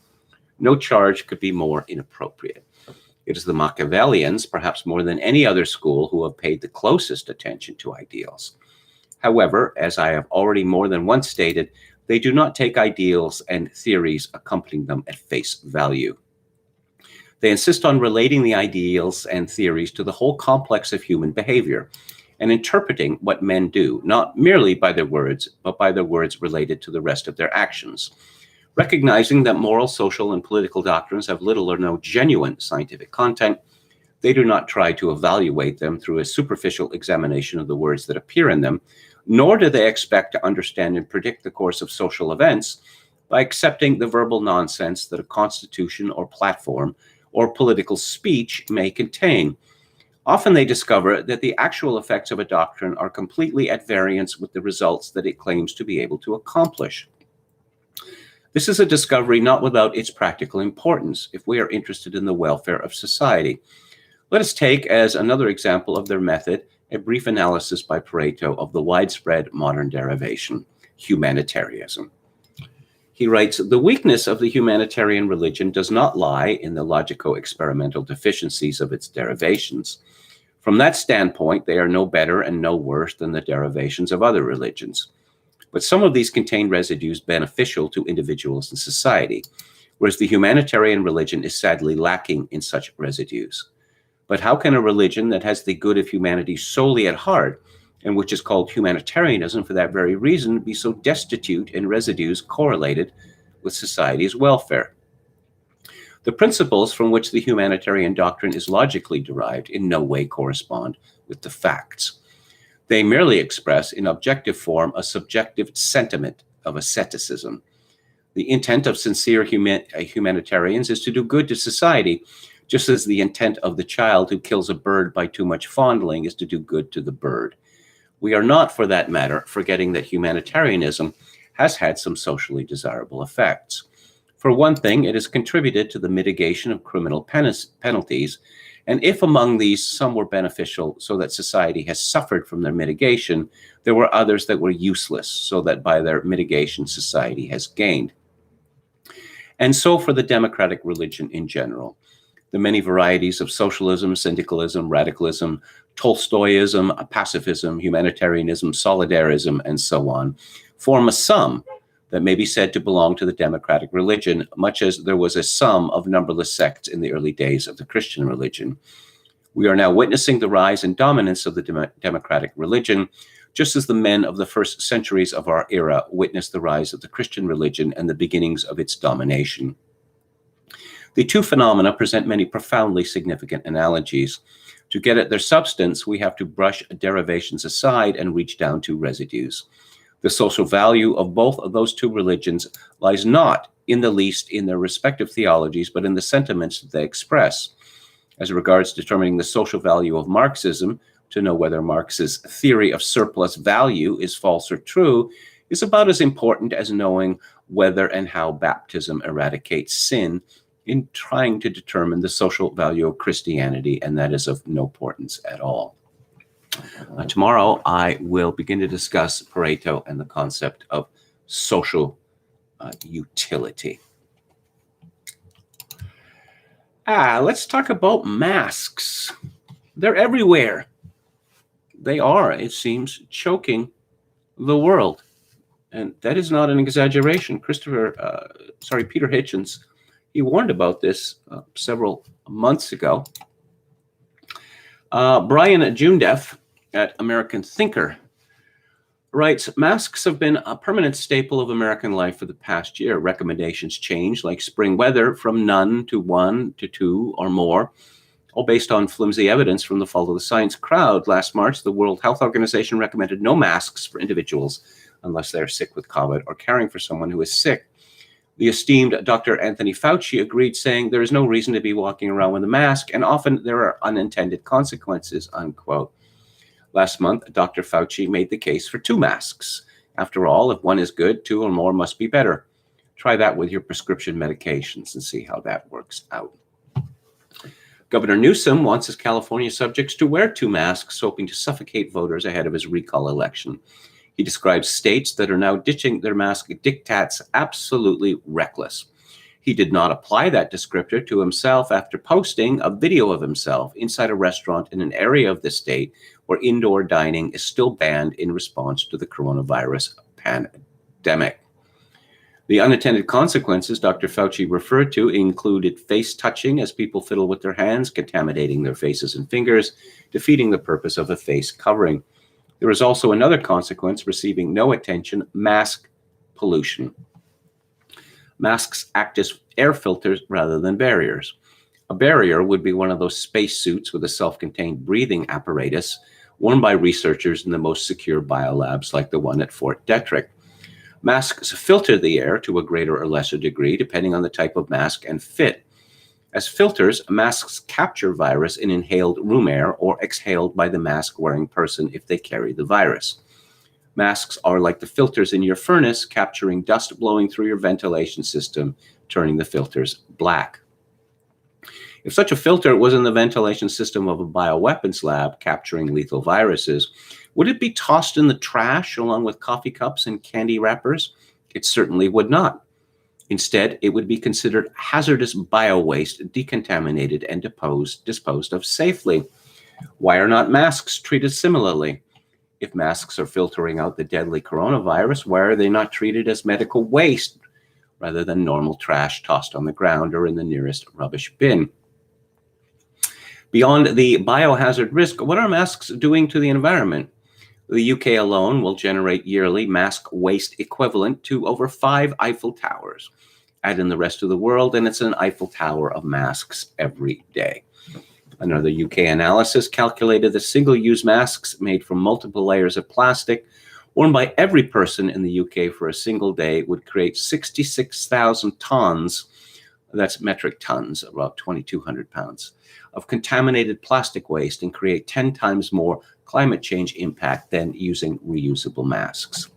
No charge could be more inappropriate. It is the Machiavellians, perhaps more than any other school, who have paid the closest attention to ideals. However, as I have already more than once stated, they do not take ideals and theories accompanying them at face value. They insist on relating the ideals and theories to the whole complex of human behavior and interpreting what men do, not merely by their words, but by their words related to the rest of their actions. Recognizing that moral, social, and political doctrines have little or no genuine scientific content, they do not try to evaluate them through a superficial examination of the words that appear in them, nor do they expect to understand and predict the course of social events by accepting the verbal nonsense that a constitution or platform or political speech may contain. Often they discover that the actual effects of a doctrine are completely at variance with the results that it claims to be able to accomplish. This is a discovery not without its practical importance if we are interested in the welfare of society. Let us take as another example of their method a brief analysis by Pareto of the widespread modern derivation, humanitarianism. He writes, the weakness of the humanitarian religion does not lie in the logico-experimental deficiencies of its derivations. From that standpoint, they are no better and no worse than the derivations of other religions. But some of these contain residues beneficial to individuals and society, whereas the humanitarian religion is sadly lacking in such residues. But how can a religion that has the good of humanity solely at heart, and which is called humanitarianism for that very reason, be so destitute in residues correlated with society's welfare? The principles from which the humanitarian doctrine is logically derived in no way correspond with the facts. They merely express in objective form a subjective sentiment of asceticism. The intent of sincere humanitarians is to do good to society, just as the intent of the child who kills a bird by too much fondling is to do good to the bird. We are not, for that matter, forgetting that humanitarianism has had some socially desirable effects. For one thing, it has contributed to the mitigation of criminal penalties, and if among these some were beneficial so that society has suffered from their mitigation, there were others that were useless so that by their mitigation society has gained. And so for the democratic religion in general. The many varieties of socialism, syndicalism, radicalism, Tolstoyism, pacifism, humanitarianism, solidarism, and so on, form a sum that may be said to belong to the democratic religion, much as there was a sum of numberless sects in the early days of the Christian religion. We are now witnessing the rise and dominance of the democratic religion, just as the men of the first centuries of our era witnessed the rise of the Christian religion and the beginnings of its domination. The two phenomena present many profoundly significant analogies. To get at their substance, we have to brush derivations aside and reach down to residues. The social value of both of those two religions lies not in the least in their respective theologies, but in the sentiments that they express. As regards determining the social value of Marxism, to know whether Marx's theory of surplus value is false or true is about as important as knowing whether and how baptism eradicates sin in trying to determine the social value of Christianity, and that is of no importance at all. Tomorrow, I will begin to discuss Pareto and the concept of social utility. Let's talk about masks. They're everywhere. They are, it seems, choking the world. And that is not an exaggeration. Peter Hitchens, he warned about this several months ago. Brian Jundeff at American Thinker writes, masks have been a permanent staple of American life for the past year. Recommendations change, like spring weather, from none to one to two or more, all based on flimsy evidence from the Follow the Science crowd. Last March, the World Health Organization recommended no masks for individuals unless they are sick with COVID or caring for someone who is sick. The esteemed Dr. Anthony Fauci agreed, saying there is no reason to be walking around with a mask, and often there are unintended consequences, unquote. Last month, Dr. Fauci made the case for 2 masks. After all, if one is good, 2 or more must be better. Try that with your prescription medications and see how that works out. Governor Newsom wants his California subjects to wear 2 masks, hoping to suffocate voters ahead of his recall election. He describes states that are now ditching their mask diktats absolutely reckless. He did not apply that descriptor to himself after posting a video of himself inside a restaurant in an area of the state where indoor dining is still banned in response to the coronavirus pandemic. The unintended consequences Dr. Fauci referred to included face touching as people fiddle with their hands, contaminating their faces and fingers, defeating the purpose of a face covering. There is also another consequence receiving no attention: mask pollution. Masks act as air filters rather than barriers. A barrier would be one of those space suits with a self-contained breathing apparatus worn by researchers in the most secure biolabs like the one at Fort Detrick. Masks filter the air to a greater or lesser degree depending on the type of mask and fit. As filters, masks capture virus in inhaled room air or exhaled by the mask-wearing person if they carry the virus. Masks are like the filters in your furnace, capturing dust blowing through your ventilation system, turning the filters black. If such a filter was in the ventilation system of a bioweapons lab capturing lethal viruses, would it be tossed in the trash along with coffee cups and candy wrappers? It certainly would not. Instead, it would be considered hazardous biowaste, decontaminated and disposed of safely. Why are not masks treated similarly? If masks are filtering out the deadly coronavirus, why are they not treated as medical waste rather than normal trash tossed on the ground or in the nearest rubbish bin? Beyond the biohazard risk, what are masks doing to the environment? The UK alone will generate yearly mask waste equivalent to over 5 Eiffel Towers. Add in the rest of the world, and it's an Eiffel Tower of masks every day. Another UK analysis calculated that single-use masks made from multiple layers of plastic worn by every person in the UK for a single day would create 66,000 tons, that's metric tons, about 2,200 pounds, of contaminated plastic waste and create 10 times more climate change impact than using reusable masks.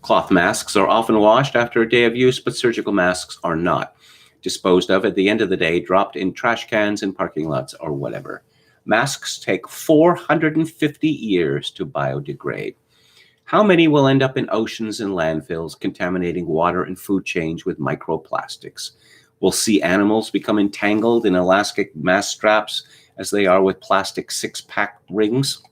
Cloth masks are often washed after a day of use, but surgical masks are not. Disposed of at the end of the day, dropped in trash cans in parking lots or whatever. Masks take 450 years to biodegrade. How many will end up in oceans and landfills, contaminating water and food chains with microplastics? Will sea animals become entangled in elastic mask straps as they are with plastic 6-pack rings?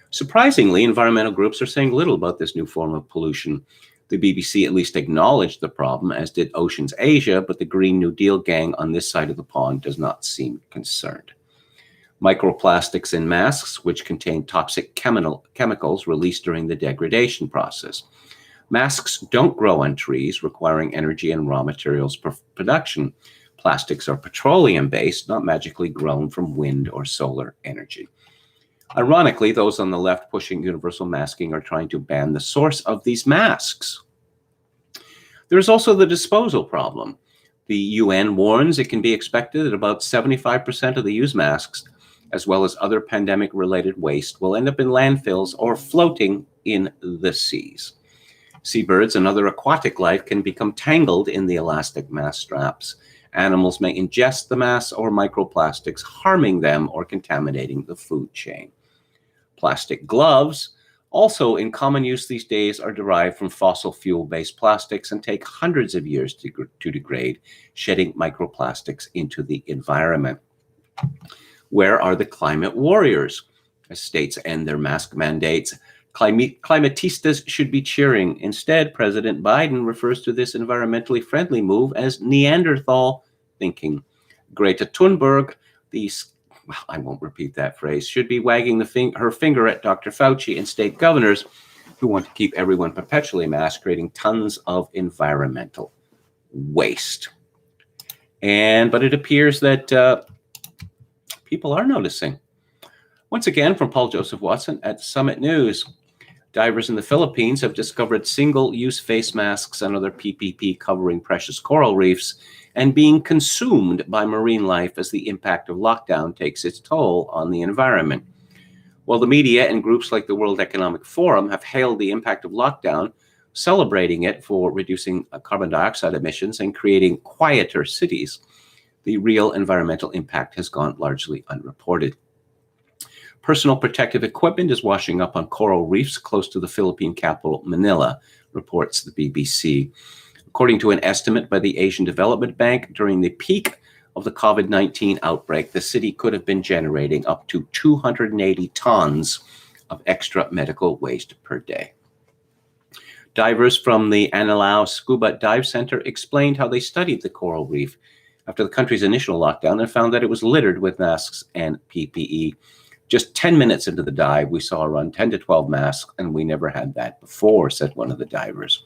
Surprisingly, environmental groups are saying little about this new form of pollution. The BBC at least acknowledged the problem, as did Oceans Asia, but the Green New Deal gang on this side of the pond does not seem concerned. Microplastics in masks, which contain toxic chemicals released during the degradation process. Masks don't grow on trees, requiring energy and raw materials production. Plastics are petroleum-based, not magically grown from wind or solar energy. Ironically, those on the left pushing universal masking are trying to ban the source of these masks. There's also the disposal problem. The UN warns it can be expected that about 75% of the used masks, as well as other pandemic-related waste, will end up in landfills or floating in the seas. Seabirds and other aquatic life can become tangled in the elastic mask straps. Animals may ingest the masks or microplastics, harming them or contaminating the food chain. Plastic gloves, also in common use these days, are derived from fossil fuel-based plastics and take hundreds of years to degrade, shedding microplastics into the environment. Where are the climate warriors? As states end their mask mandates, climatistas should be cheering. Instead, President Biden refers to this environmentally friendly move as Neanderthal thinking. Greta Thunberg, I won't repeat that phrase, should be wagging her finger at Dr. Fauci and state governors who want to keep everyone perpetually masked, creating tons of environmental waste. But it appears that people are noticing. Once again, from Paul Joseph Watson at Summit News, divers in the Philippines have discovered single-use face masks and other PPE covering precious coral reefs and being consumed by marine life as the impact of lockdown takes its toll on the environment. While the media and groups like the World Economic Forum have hailed the impact of lockdown, celebrating it for reducing carbon dioxide emissions and creating quieter cities, the real environmental impact has gone largely unreported. Personal protective equipment is washing up on coral reefs close to the Philippine capital, Manila, reports the BBC. According to an estimate by the Asian Development Bank, during the peak of the COVID-19 outbreak, the city could have been generating up to 280 tons of extra medical waste per day. Divers from the Anilao Scuba Dive Center explained how they studied the coral reef after the country's initial lockdown and found that it was littered with masks and PPE. Just 10 minutes into the dive, we saw around 10 to 12 masks, and we never had that before, said one of the divers.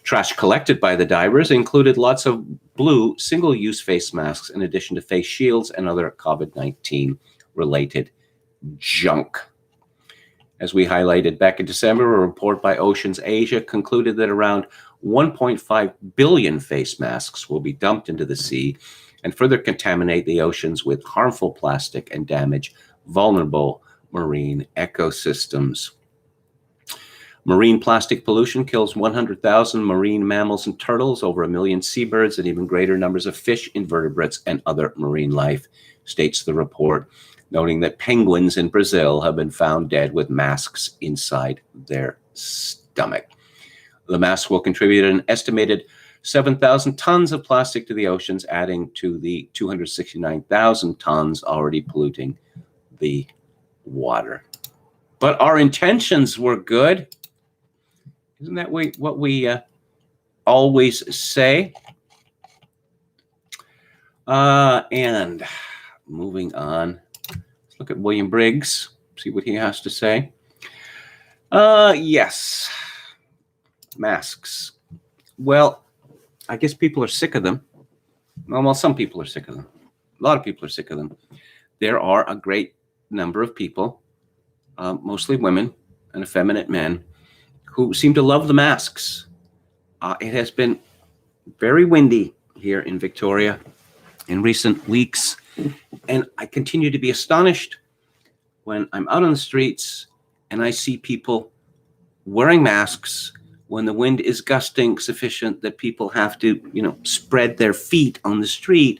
Trash collected by the divers included lots of blue single-use face masks in addition to face shields and other COVID-19 related junk. As we highlighted back in December, a report by Oceans Asia concluded that around 1.5 billion face masks will be dumped into the sea and further contaminate the oceans with harmful plastic and damage vulnerable marine ecosystems. Marine plastic pollution kills 100,000 marine mammals and turtles, over 1 million seabirds, and even greater numbers of fish, invertebrates, and other marine life, states the report, noting that penguins in Brazil have been found dead with masks inside their stomach. The masks will contribute an estimated 7,000 tons of plastic to the oceans, adding to the 269,000 tons already polluting the water. But our intentions were good. Isn't that what we always say? And moving on, let's look at William Briggs, see what he has to say. Yes, masks. Well, I guess people are sick of them. Well, some people are sick of them. A lot of people are sick of them. There are a great number of people, mostly women and effeminate men, who seem to love the masks. It has been very windy here in Victoria in recent weeks, and I continue to be astonished when I'm out on the streets and I see people wearing masks when the wind is gusting sufficient that people have to, spread their feet on the street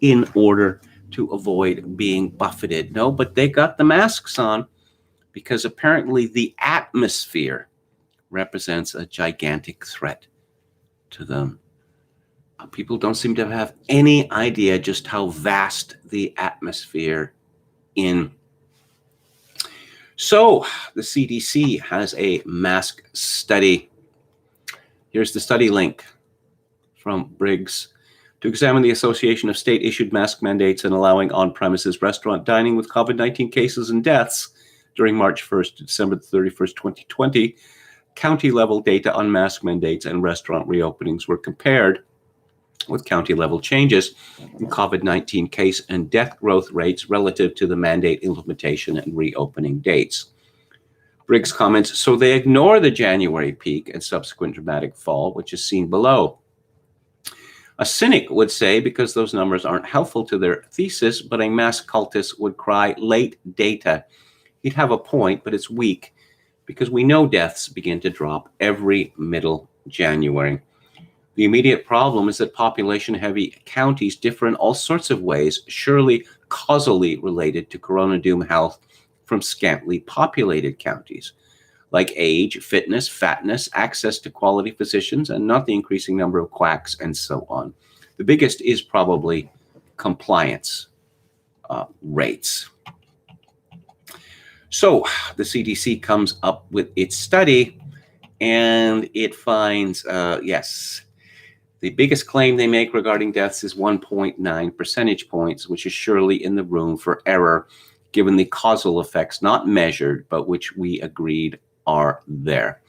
in order to avoid being buffeted. No, but they got the masks on because apparently the atmosphere represents a gigantic threat to them. People don't seem to have any idea just how vast the atmosphere is. So the CDC has a mask study. Here's the study link from Briggs. To examine the association of state-issued mask mandates and allowing on-premises restaurant dining with COVID-19 cases and deaths during March 1st to December 31st, 2020, county-level data on mask mandates and restaurant reopenings were compared with county-level changes in COVID-19 case and death growth rates relative to the mandate implementation and reopening dates. Briggs comments, so they ignore the January peak and subsequent dramatic fall, which is seen below. A cynic would say, because those numbers aren't helpful to their thesis, but a mass cultist would cry, late data. He'd have a point, but it's weak, because we know deaths begin to drop every middle January. The immediate problem is that population-heavy counties differ in all sorts of ways, surely causally related to corona doom health from scantily populated counties, like age, fitness, fatness, access to quality physicians, and not the increasing number of quacks, and so on. The biggest is probably compliance rates. So the CDC comes up with its study, and it finds, yes, the biggest claim they make regarding deaths is 1.9 percentage points, which is surely in the room for error, given the causal effects not measured, but which we agreed are there.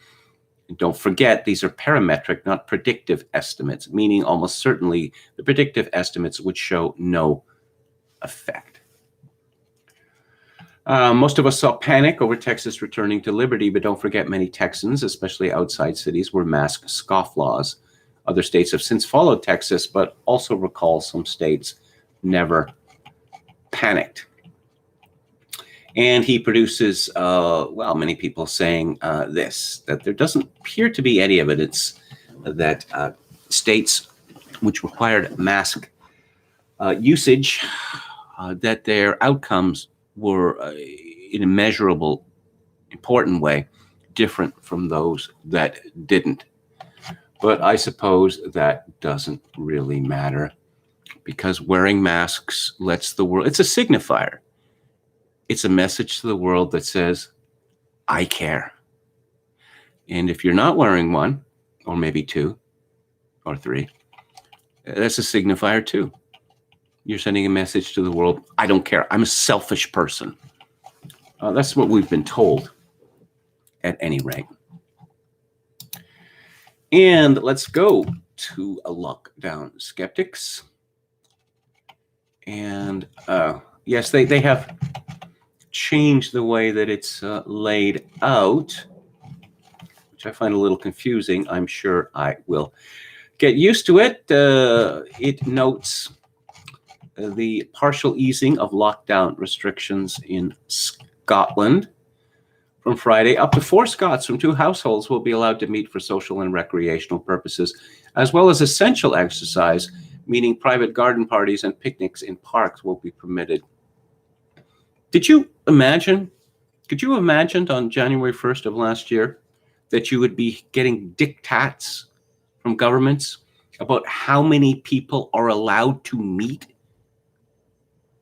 And don't forget, these are parametric, not predictive estimates, meaning almost certainly the predictive estimates would show no effect. Most of us saw panic over Texas returning to liberty, but don't forget many Texans, especially outside cities, were mask scofflaws. Other states have since followed Texas, but also recall some states never panicked. And he produces, well, many people saying this, that there doesn't appear to be any evidence that states which required mask usage, that their outcomes were in a measurable, important way different from those that didn't. But I suppose that doesn't really matter, because wearing masks lets the world, it's a signifier. It's a message to the world that says, I care. And if you're not wearing one, or maybe two or three, that's a signifier too. You're sending a message to the world, I don't care. I'm a selfish person. That's what we've been told at any rate. And let's go to a lockdown skeptics. And yes, they have changed the way that it's laid out, which I find a little confusing. I'm sure I will get used to it. It notes the partial easing of lockdown restrictions in Scotland. From Friday, up to 4 Scots from 2 households will be allowed to meet for social and recreational purposes, as well as essential exercise, meaning private garden parties and picnics in parks will be permitted. Could you imagine on January 1st of last year that you would be getting diktats from governments about how many people are allowed to meet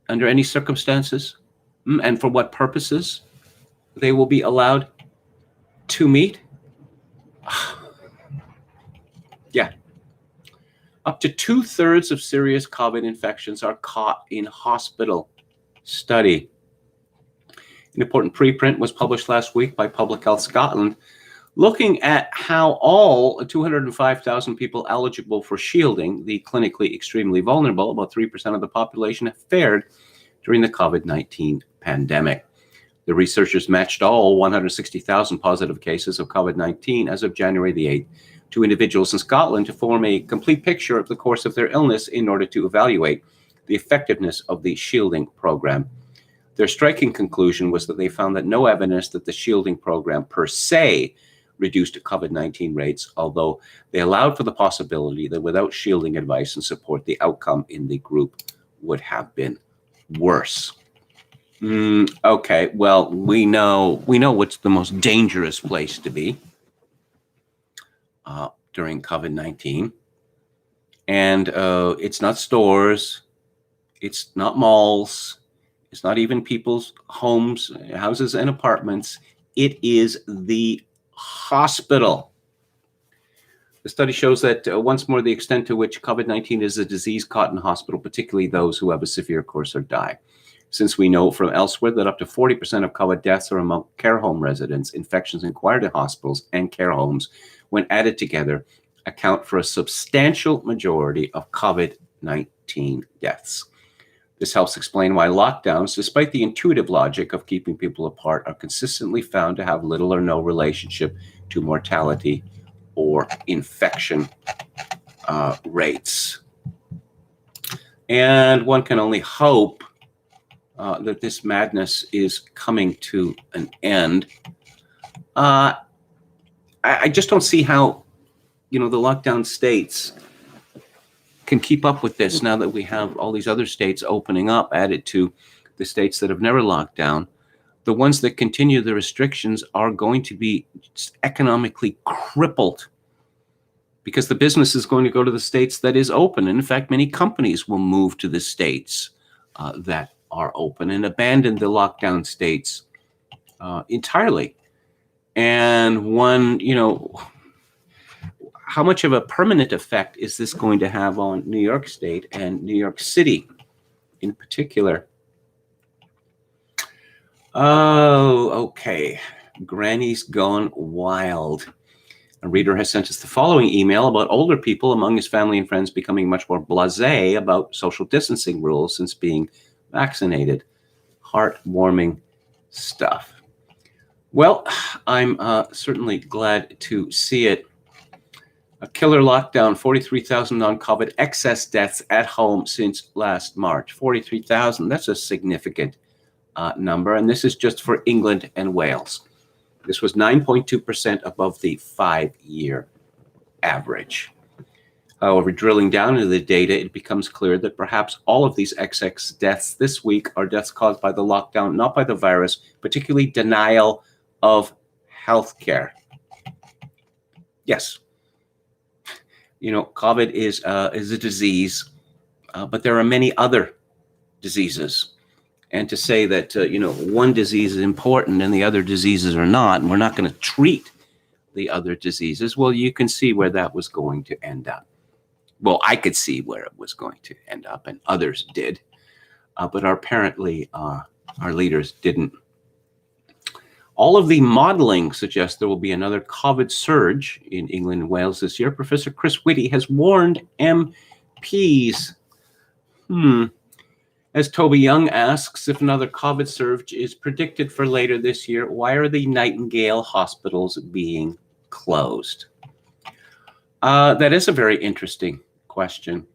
under any circumstances, and for what purposes they will be allowed to meet? Yeah. Up to 2/3 of serious COVID infections are caught in hospital study. An important preprint was published last week by Public Health Scotland, looking at how all 205,000 people eligible for shielding, the clinically extremely vulnerable, about 3% of the population, have fared during the COVID-19 pandemic. The researchers matched all 160,000 positive cases of COVID-19 as of January the 8th to individuals in Scotland to form a complete picture of the course of their illness in order to evaluate the effectiveness of the shielding program. Their striking conclusion was that they found that no evidence that the shielding program per se reduced COVID-19 rates, although they allowed for the possibility that without shielding advice and support, the outcome in the group would have been worse. Okay, well, we know what's the most dangerous place to be during COVID-19. And it's not stores, it's not malls, it's not even people's homes, houses, and apartments. It is the hospital. The study shows that once more, the extent to which COVID-19 is a disease caught in hospital, particularly those who have a severe course or die. Since we know from elsewhere that up to 40% of COVID deaths are among care home residents, infections acquired in hospitals and care homes, when added together, account for a substantial majority of COVID-19 deaths. This helps explain why lockdowns, despite the intuitive logic of keeping people apart, are consistently found to have little or no relationship to mortality or infection rates. And one can only hope that this madness is coming to an end. I just don't see how, the lockdown states can keep up with this now that we have all these other states opening up, added to the states that have never locked down. The ones that continue the restrictions are going to be economically crippled because the business is going to go to the states that is open. And in fact, many companies will move to the states that are open and abandon the lockdown states entirely. And how much of a permanent effect is this going to have on New York State and New York City in particular? Oh, okay. Granny's gone wild. A reader has sent us the following email about older people among his family and friends becoming much more blasé about social distancing rules since being vaccinated. Heartwarming stuff. Well, I'm certainly glad to see it. A killer lockdown, 43,000 non-COVID excess deaths at home since last March. 43,000, that's a significant number, and this is just for England and Wales. This was 9.2% above the 5-year average. However, drilling down into the data, it becomes clear that perhaps all of these XX deaths this week are deaths caused by the lockdown, not by the virus, particularly denial of healthcare. Yes. COVID is a disease, but there are many other diseases. And to say that, one disease is important and the other diseases are not, and we're not going to treat the other diseases, well, you can see where that was going to end up. Well, I could see where it was going to end up, and others did. But apparently, our leaders didn't. All of the modeling suggests there will be another COVID surge in England and Wales this year. Professor Chris Whitty has warned MPs. As Toby Young asks, if another COVID surge is predicted for later this year, why are the Nightingale hospitals being closed? That is a very interesting question.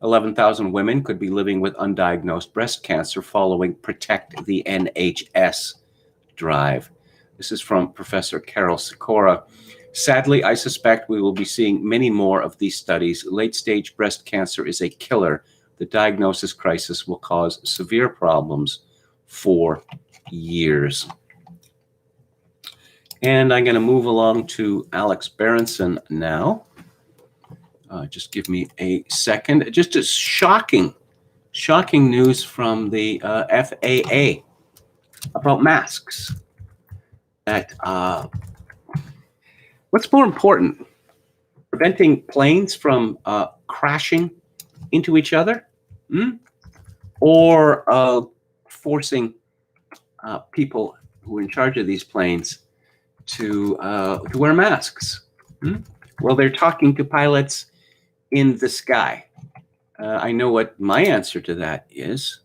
11,000 women could be living with undiagnosed breast cancer following Protect the NHS drive. This is from Professor Carol Sikora. Sadly, I suspect we will be seeing many more of these studies. Late-stage breast cancer is a killer. The diagnosis crisis will cause severe problems for years. And I'm going to move along to Alex Berenson now. Just give me a second. Just a shocking news from the FAA about masks. What's more important, preventing planes from crashing into each other, or forcing people who are in charge of these planes to wear masks? Well, they're talking to pilots in the sky. I know what my answer to that is,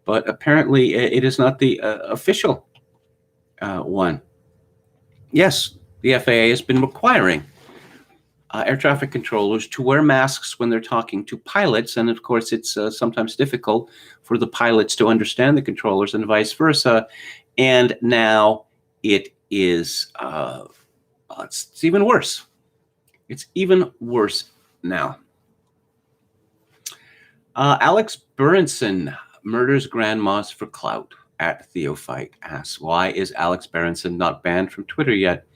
but apparently it is not the official one. Yes, the FAA has been requiring air traffic controllers to wear masks when they're talking to pilots. And of course, it's sometimes difficult for the pilots to understand the controllers and vice versa. And now it is, it's even worse. It's even worse now. Alex Berenson murders grandmas for clout. At Theophyte asks, why is Alex Berenson not banned from Twitter yet?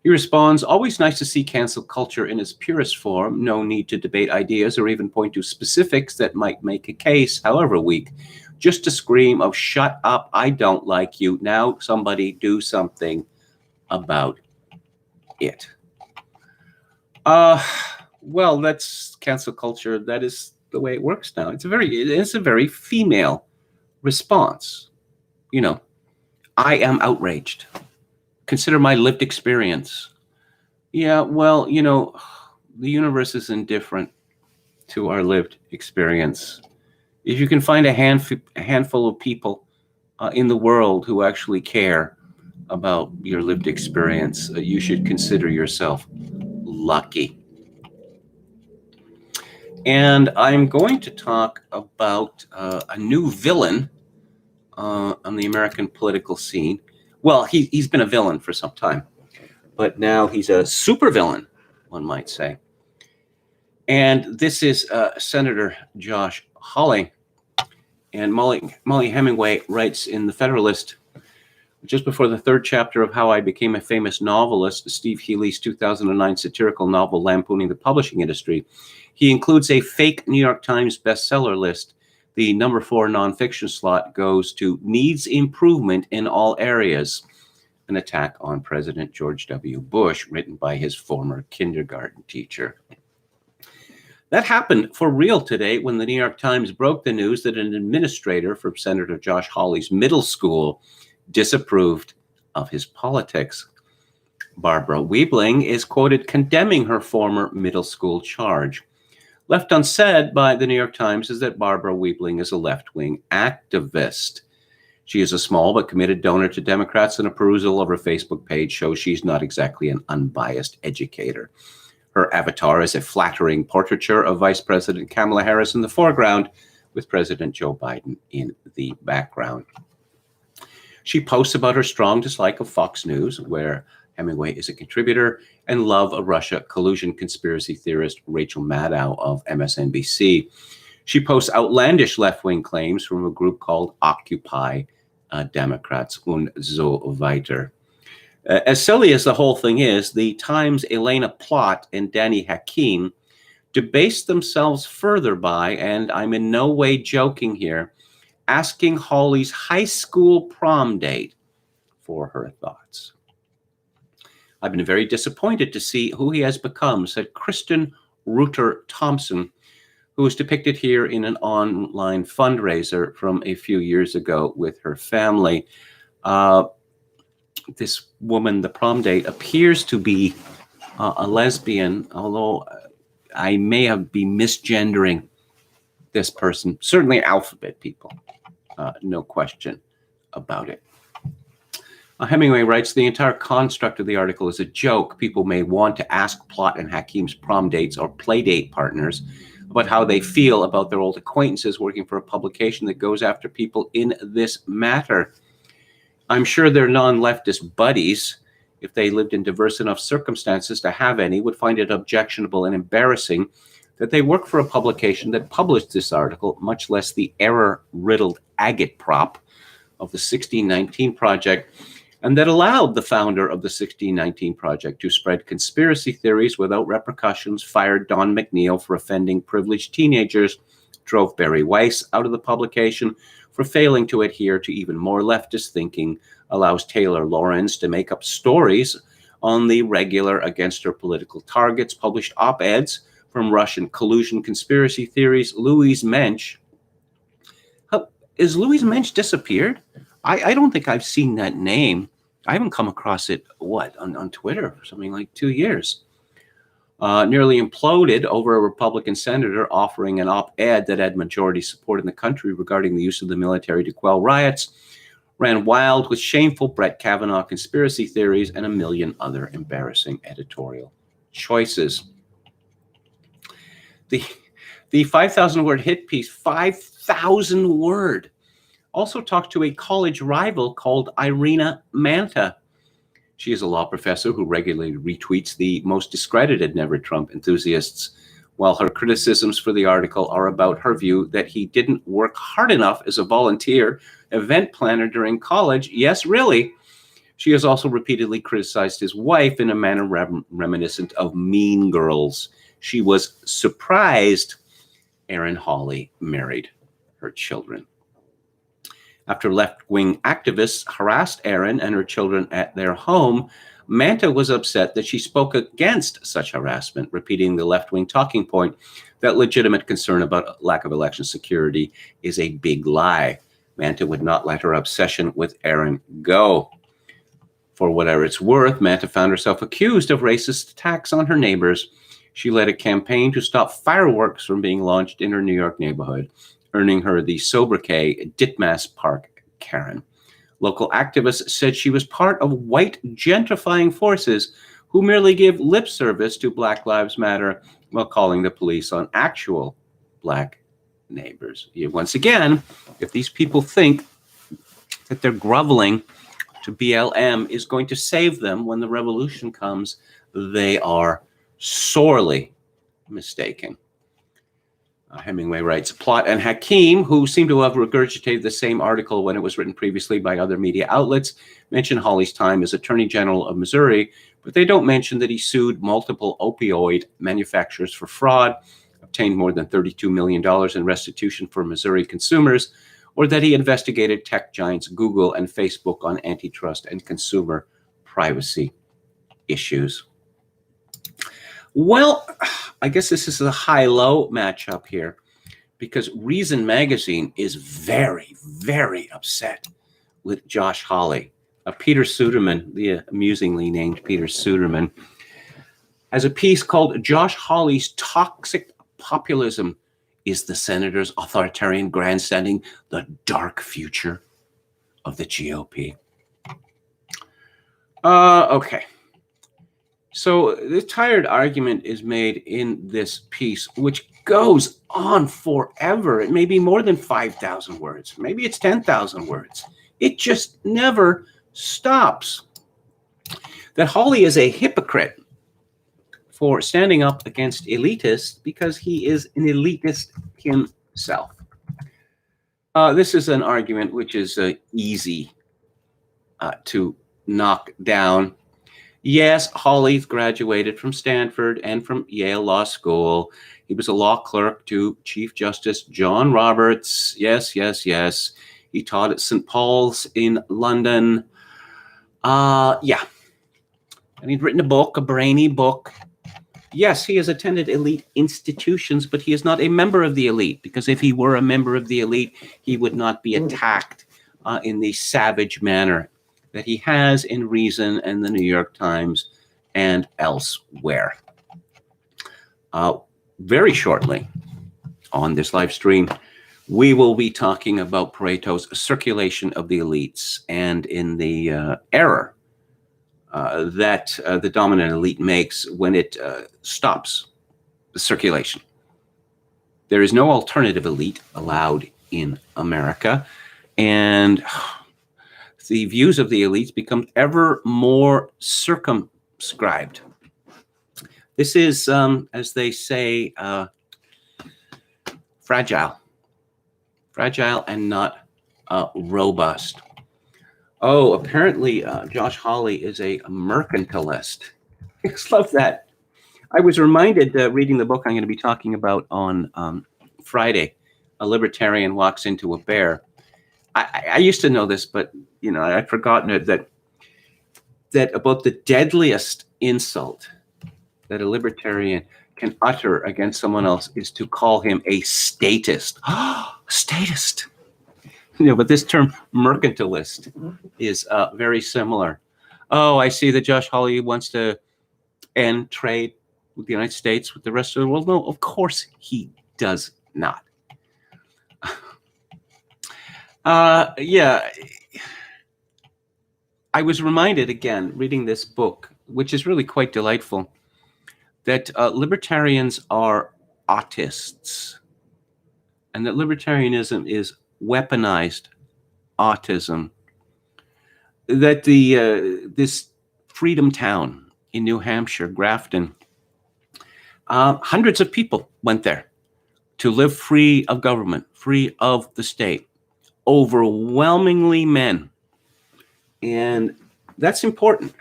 He responds, always nice to see cancel culture in its purest form. No need to debate ideas or even point to specifics that might make a case, however weak. Just a scream of shut up, I don't like you. Now somebody do something about it. Well, that's cancel culture. That is the way it works now. It's a very female response. I am outraged. Consider my lived experience. Yeah, well, the universe is indifferent to our lived experience. If you can find a handful of people in the world who actually care about your lived experience, you should consider yourself lucky. And I'm going to talk about a new villain on the American political scene. Well, he's been a villain for some time, but now he's a supervillain, one might say. And this is Senator Josh Hawley. And Molly Hemingway writes in The Federalist, just before the third chapter of How I Became a Famous Novelist, Steve Healy's 2009 satirical novel lampooning the publishing industry, he includes a fake New York Times bestseller list. The number 4 nonfiction slot goes to Needs Improvement in All Areas, an attack on President George W. Bush, written by his former kindergarten teacher. That happened for real today when the New York Times broke the news that an administrator from Senator Josh Hawley's middle school disapproved of his politics. Barbara Weibling is quoted condemning her former middle school charge. Left unsaid by the New York Times is that Barbara Weibling is a left-wing activist. She is a small but committed donor to Democrats, and a perusal of her Facebook page shows she's not exactly an unbiased educator. Her avatar is a flattering portraiture of Vice President Kamala Harris in the foreground, with President Joe Biden in the background. She posts about her strong dislike of Fox News, where Hemingway is a contributor, and love of Russia collusion conspiracy theorist Rachel Maddow of MSNBC. She posts outlandish left-wing claims from a group called Occupy Democrats und so weiter. As silly as the whole thing is, the Times' Elena Plott and Danny Hakim debased themselves further by, and I'm in no way joking here, asking Hawley's high school prom date for her thoughts. I've been very disappointed to see who he has become, said Kristen Reuter Thompson, who was depicted here in an online fundraiser from a few years ago with her family. This woman, the prom date, appears to be a lesbian, although I may have been misgendering this person. Certainly alphabet people, no question about it. Hemingway writes, the entire construct of the article is a joke. People may want to ask Plott and Hakim's prom dates or playdate partners about how they feel about their old acquaintances working for a publication that goes after people in this matter. I'm sure their non-leftist buddies, if they lived in diverse enough circumstances to have any, would find it objectionable and embarrassing that they work for a publication that published this article, much less the error-riddled agitprop of the 1619 Project, and that allowed the founder of the 1619 Project to spread conspiracy theories without repercussions, fired Don McNeil for offending privileged teenagers, drove Barry Weiss out of the publication for failing to adhere to even more leftist thinking, allows Taylor Lorenz to make up stories on the regular against her political targets, published op-eds from Russian collusion conspiracy theories. Louise Mensch. Is Louise Mensch disappeared? I don't think I've seen that name. I haven't come across it, on Twitter for something like 2 years. Nearly imploded over a Republican senator offering an op-ed that had majority support in the country regarding the use of the military to quell riots, ran wild with shameful Brett Kavanaugh conspiracy theories and a million other embarrassing editorial choices. The 5,000-word hit piece, 5,000 word, also talked to a college rival called Irina Manta. She is a law professor who regularly retweets the most discredited Never Trump enthusiasts, while her criticisms for the article are about her view that he didn't work hard enough as a volunteer event planner during college. Yes, really. She has also repeatedly criticized his wife in a manner reminiscent of Mean Girls. She was surprised Aaron Hawley married her children. After left-wing activists harassed Aaron and her children at their home, Manta was upset that she spoke against such harassment, repeating the left-wing talking point that legitimate concern about lack of election security is a big lie. Manta would not let her obsession with Aaron go. For whatever it's worth, Manta found herself accused of racist attacks on her neighbors She led a campaign to stop fireworks from being launched in her New York neighborhood, earning her the sobriquet Ditmas Park Karen. Local activists said she was part of white gentrifying forces who merely give lip service to Black Lives Matter while calling the police on actual Black neighbors. Once again, if these people think that they're groveling to BLM is going to save them when the revolution comes, they are sorely mistaken. Hemingway writes, Plot and Hakeem, who seem to have regurgitated the same article when it was written previously by other media outlets, mention Hawley's time as Attorney General of Missouri, but they don't mention that he sued multiple opioid manufacturers for fraud, obtained more than $32 million in restitution for Missouri consumers, or that he investigated tech giants Google and Facebook on antitrust and consumer privacy issues. Well, I guess this is a high-low matchup here because Reason Magazine is very, very upset with Josh Hawley. Peter Suderman, the amusingly named Peter Suderman, has a piece called Josh Hawley's Toxic Populism is the Senator's Authoritarian Grandstanding the Dark Future of the GOP. Okay. So the tired argument is made in this piece, which goes on forever. It may be more than 5,000 words. Maybe it's 10,000 words. It just never stops. That Hawley is a hypocrite for standing up against elitists because he is an elitist himself. This is an argument which is easy to knock down. Yes, Hawley graduated from Stanford and from Yale Law School. He was a law clerk to Chief Justice John Roberts. Yes, yes, yes. He taught at St. Paul's in London. Yeah. And he'd written a book, a brainy book. Yes, he has attended elite institutions, but he is not a member of the elite, because if he were a member of the elite, he would not be attacked in the savage manner that he has in Reason and the New York Times and elsewhere. Very shortly on this live stream, we will be talking about Pareto's circulation of the elites and in the error that the dominant elite makes when it stops the circulation. There is no alternative elite allowed in America, and the views of the elites become ever more circumscribed. This is, as they say, fragile and not robust. Oh, apparently Josh Hawley is a mercantilist. I just love that. I was reminded reading the book I'm going to be talking about on Friday, A Libertarian Walks into a Bear. I used to know this, but I'd forgotten it, that about the deadliest insult that a libertarian can utter against someone else is to call him a statist. Statist. But this term mercantilist is very similar. Oh, I see that Josh Hawley wants to end trade with the United States with the rest of the world. No, of course he does not. Yeah, I was reminded again, reading this book, which is really quite delightful, that libertarians are autists, and that libertarianism is weaponized autism. That this freedom town in New Hampshire, Grafton, hundreds of people went there to live free of government, free of the state. Overwhelmingly men. And that's important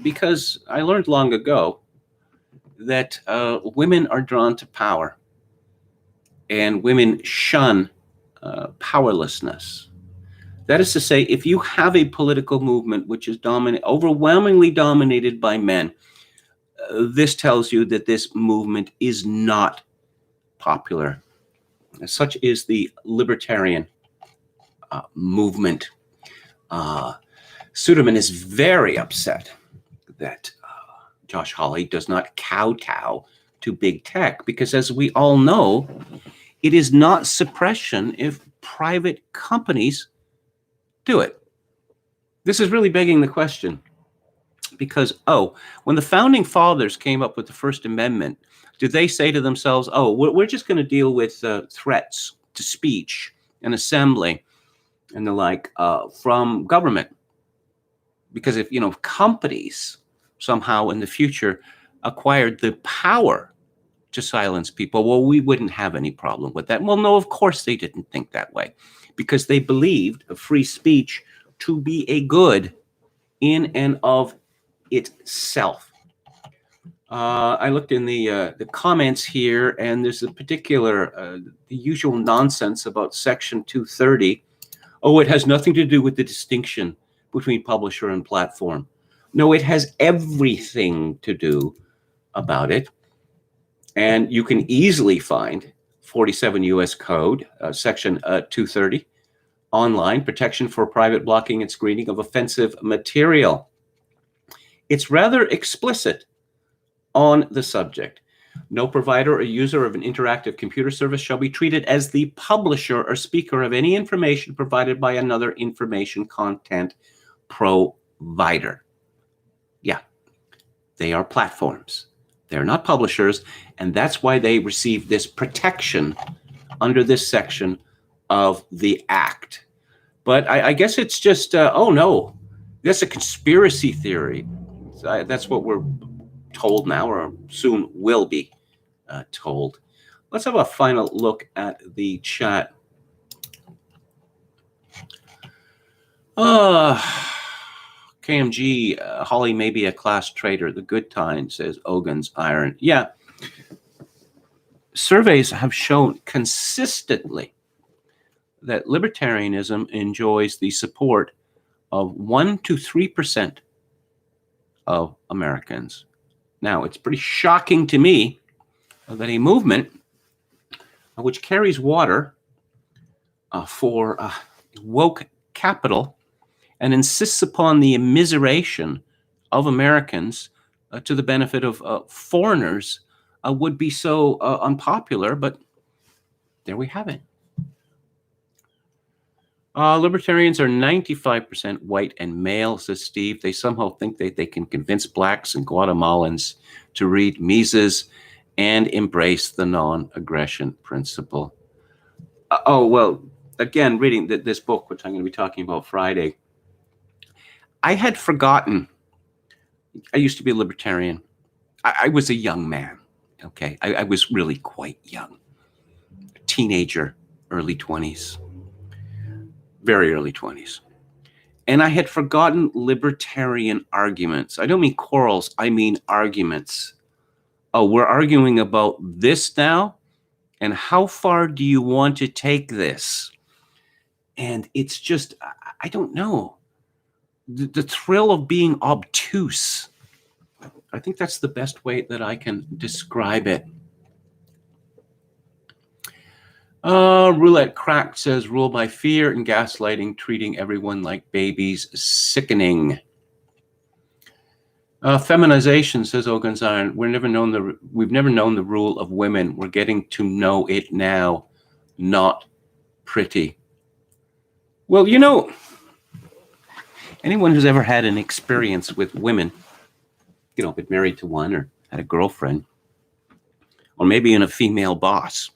because I learned long ago that women are drawn to power and women shun powerlessness. That is to say, if you have a political movement which is overwhelmingly dominated by men, this tells you that this movement is not popular. Such is the libertarian movement. Suderman is very upset that Josh Hawley does not kowtow to big tech, because as we all know, it is not suppression if private companies do it. This is really begging the question, because, when the founding fathers came up with the First Amendment, did they say to themselves, we're just going to deal with threats to speech and assembly and the like from government? Because if, companies somehow in the future acquired the power to silence people, well, we wouldn't have any problem with that. Well, no, of course they didn't think that way, because they believed free speech to be a good in and of itself. I looked in the comments here, and there's a particular, the usual nonsense about Section 230. It has nothing to do with the distinction between publisher and platform. No, it has everything to do about it. And you can easily find 47 U.S. Code, Section 230, online, protection for private blocking and screening of offensive material. It's rather explicit on the subject. No provider or user of an interactive computer service shall be treated as the publisher or speaker of any information provided by another information content provider. Yeah, they are platforms. They're not publishers, and that's why they receive this protection under this section of the Act. But I guess it's just, no, that's a conspiracy theory. That's what we're told now, or soon will be told. Let's have a final look at the chat. KMG, Hawley may be a class traitor. The good time, says Ogun's Iron. Yeah. Surveys have shown consistently that libertarianism enjoys the support of 1 to 3% of Americans. Now, it's pretty shocking to me that a movement which carries water for woke capital and insists upon the immiseration of Americans to the benefit of foreigners would be so unpopular, but there we have it. Libertarians are 95% white and male, says Steve. They somehow think that they can convince blacks and Guatemalans to read Mises and embrace the non-aggression principle. Well, again, reading this book, which I'm going to be talking about Friday, I had forgotten. I used to be a libertarian. I was a young man, okay? I was really quite young. A teenager, early 20s. Very early 20s. And I had forgotten libertarian arguments. I don't mean quarrels, I mean arguments. We're arguing about this now? And how far do you want to take this? And it's just, I don't know. The thrill of being obtuse. I think that's the best way that I can describe it. Roulette Cracked says, rule by fear and gaslighting, treating everyone like babies, sickening. Feminization, says Ogun's Iron. We've never known the rule of women. We're getting to know it now. Not pretty. Well, anyone who's ever had an experience with women, been married to one or had a girlfriend, or maybe in a female boss,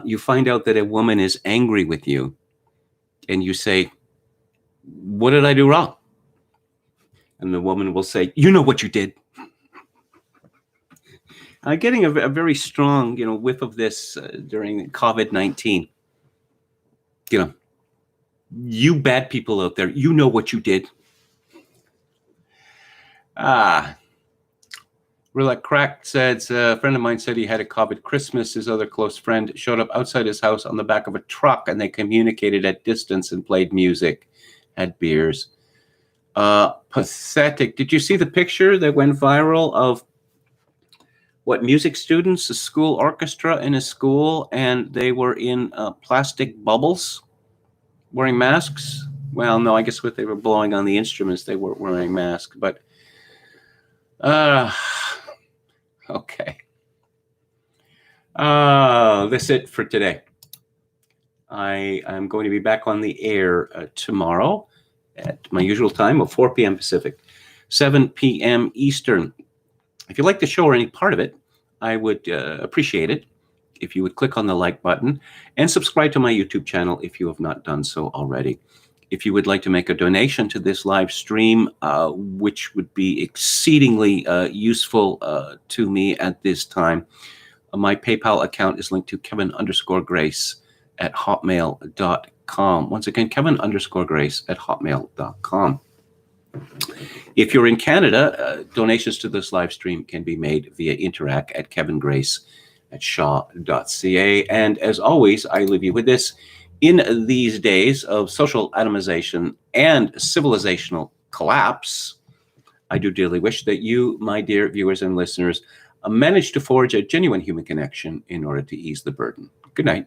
you find out that a woman is angry with you, and you say, what did I do wrong? And the woman will say, you know what you did. Getting a very strong, whiff of this during COVID-19. You bad people out there, you know what you did. Roulette Crack says, a friend of mine said he had a COVID Christmas. His other close friend showed up outside his house on the back of a truck, and they communicated at distance and played music, had beers. Pathetic. Did you see the picture that went viral of music students, a school orchestra in a school, and they were in plastic bubbles wearing masks? Well, no, I guess what they were blowing on the instruments, they weren't wearing masks. But Okay. That's it for today. I am going to be back on the air tomorrow at my usual time of 4 p.m. Pacific, 7 p.m. Eastern. If you like the show or any part of it, I would appreciate it if you would click on the like button and subscribe to my YouTube channel if you have not done so already. If you would like to make a donation to this live stream, which would be exceedingly useful to me at this time, my PayPal account is linked to Kevin_Grace at hotmail.com. Once again, Kevin_Grace at hotmail.com. If you're in Canada, donations to this live stream can be made via Interac at kevingrace@shaw.ca. And as always, I leave you with this. In these days of social atomization and civilizational collapse, I do dearly wish that you, my dear viewers and listeners, manage to forge a genuine human connection in order to ease the burden. Good night.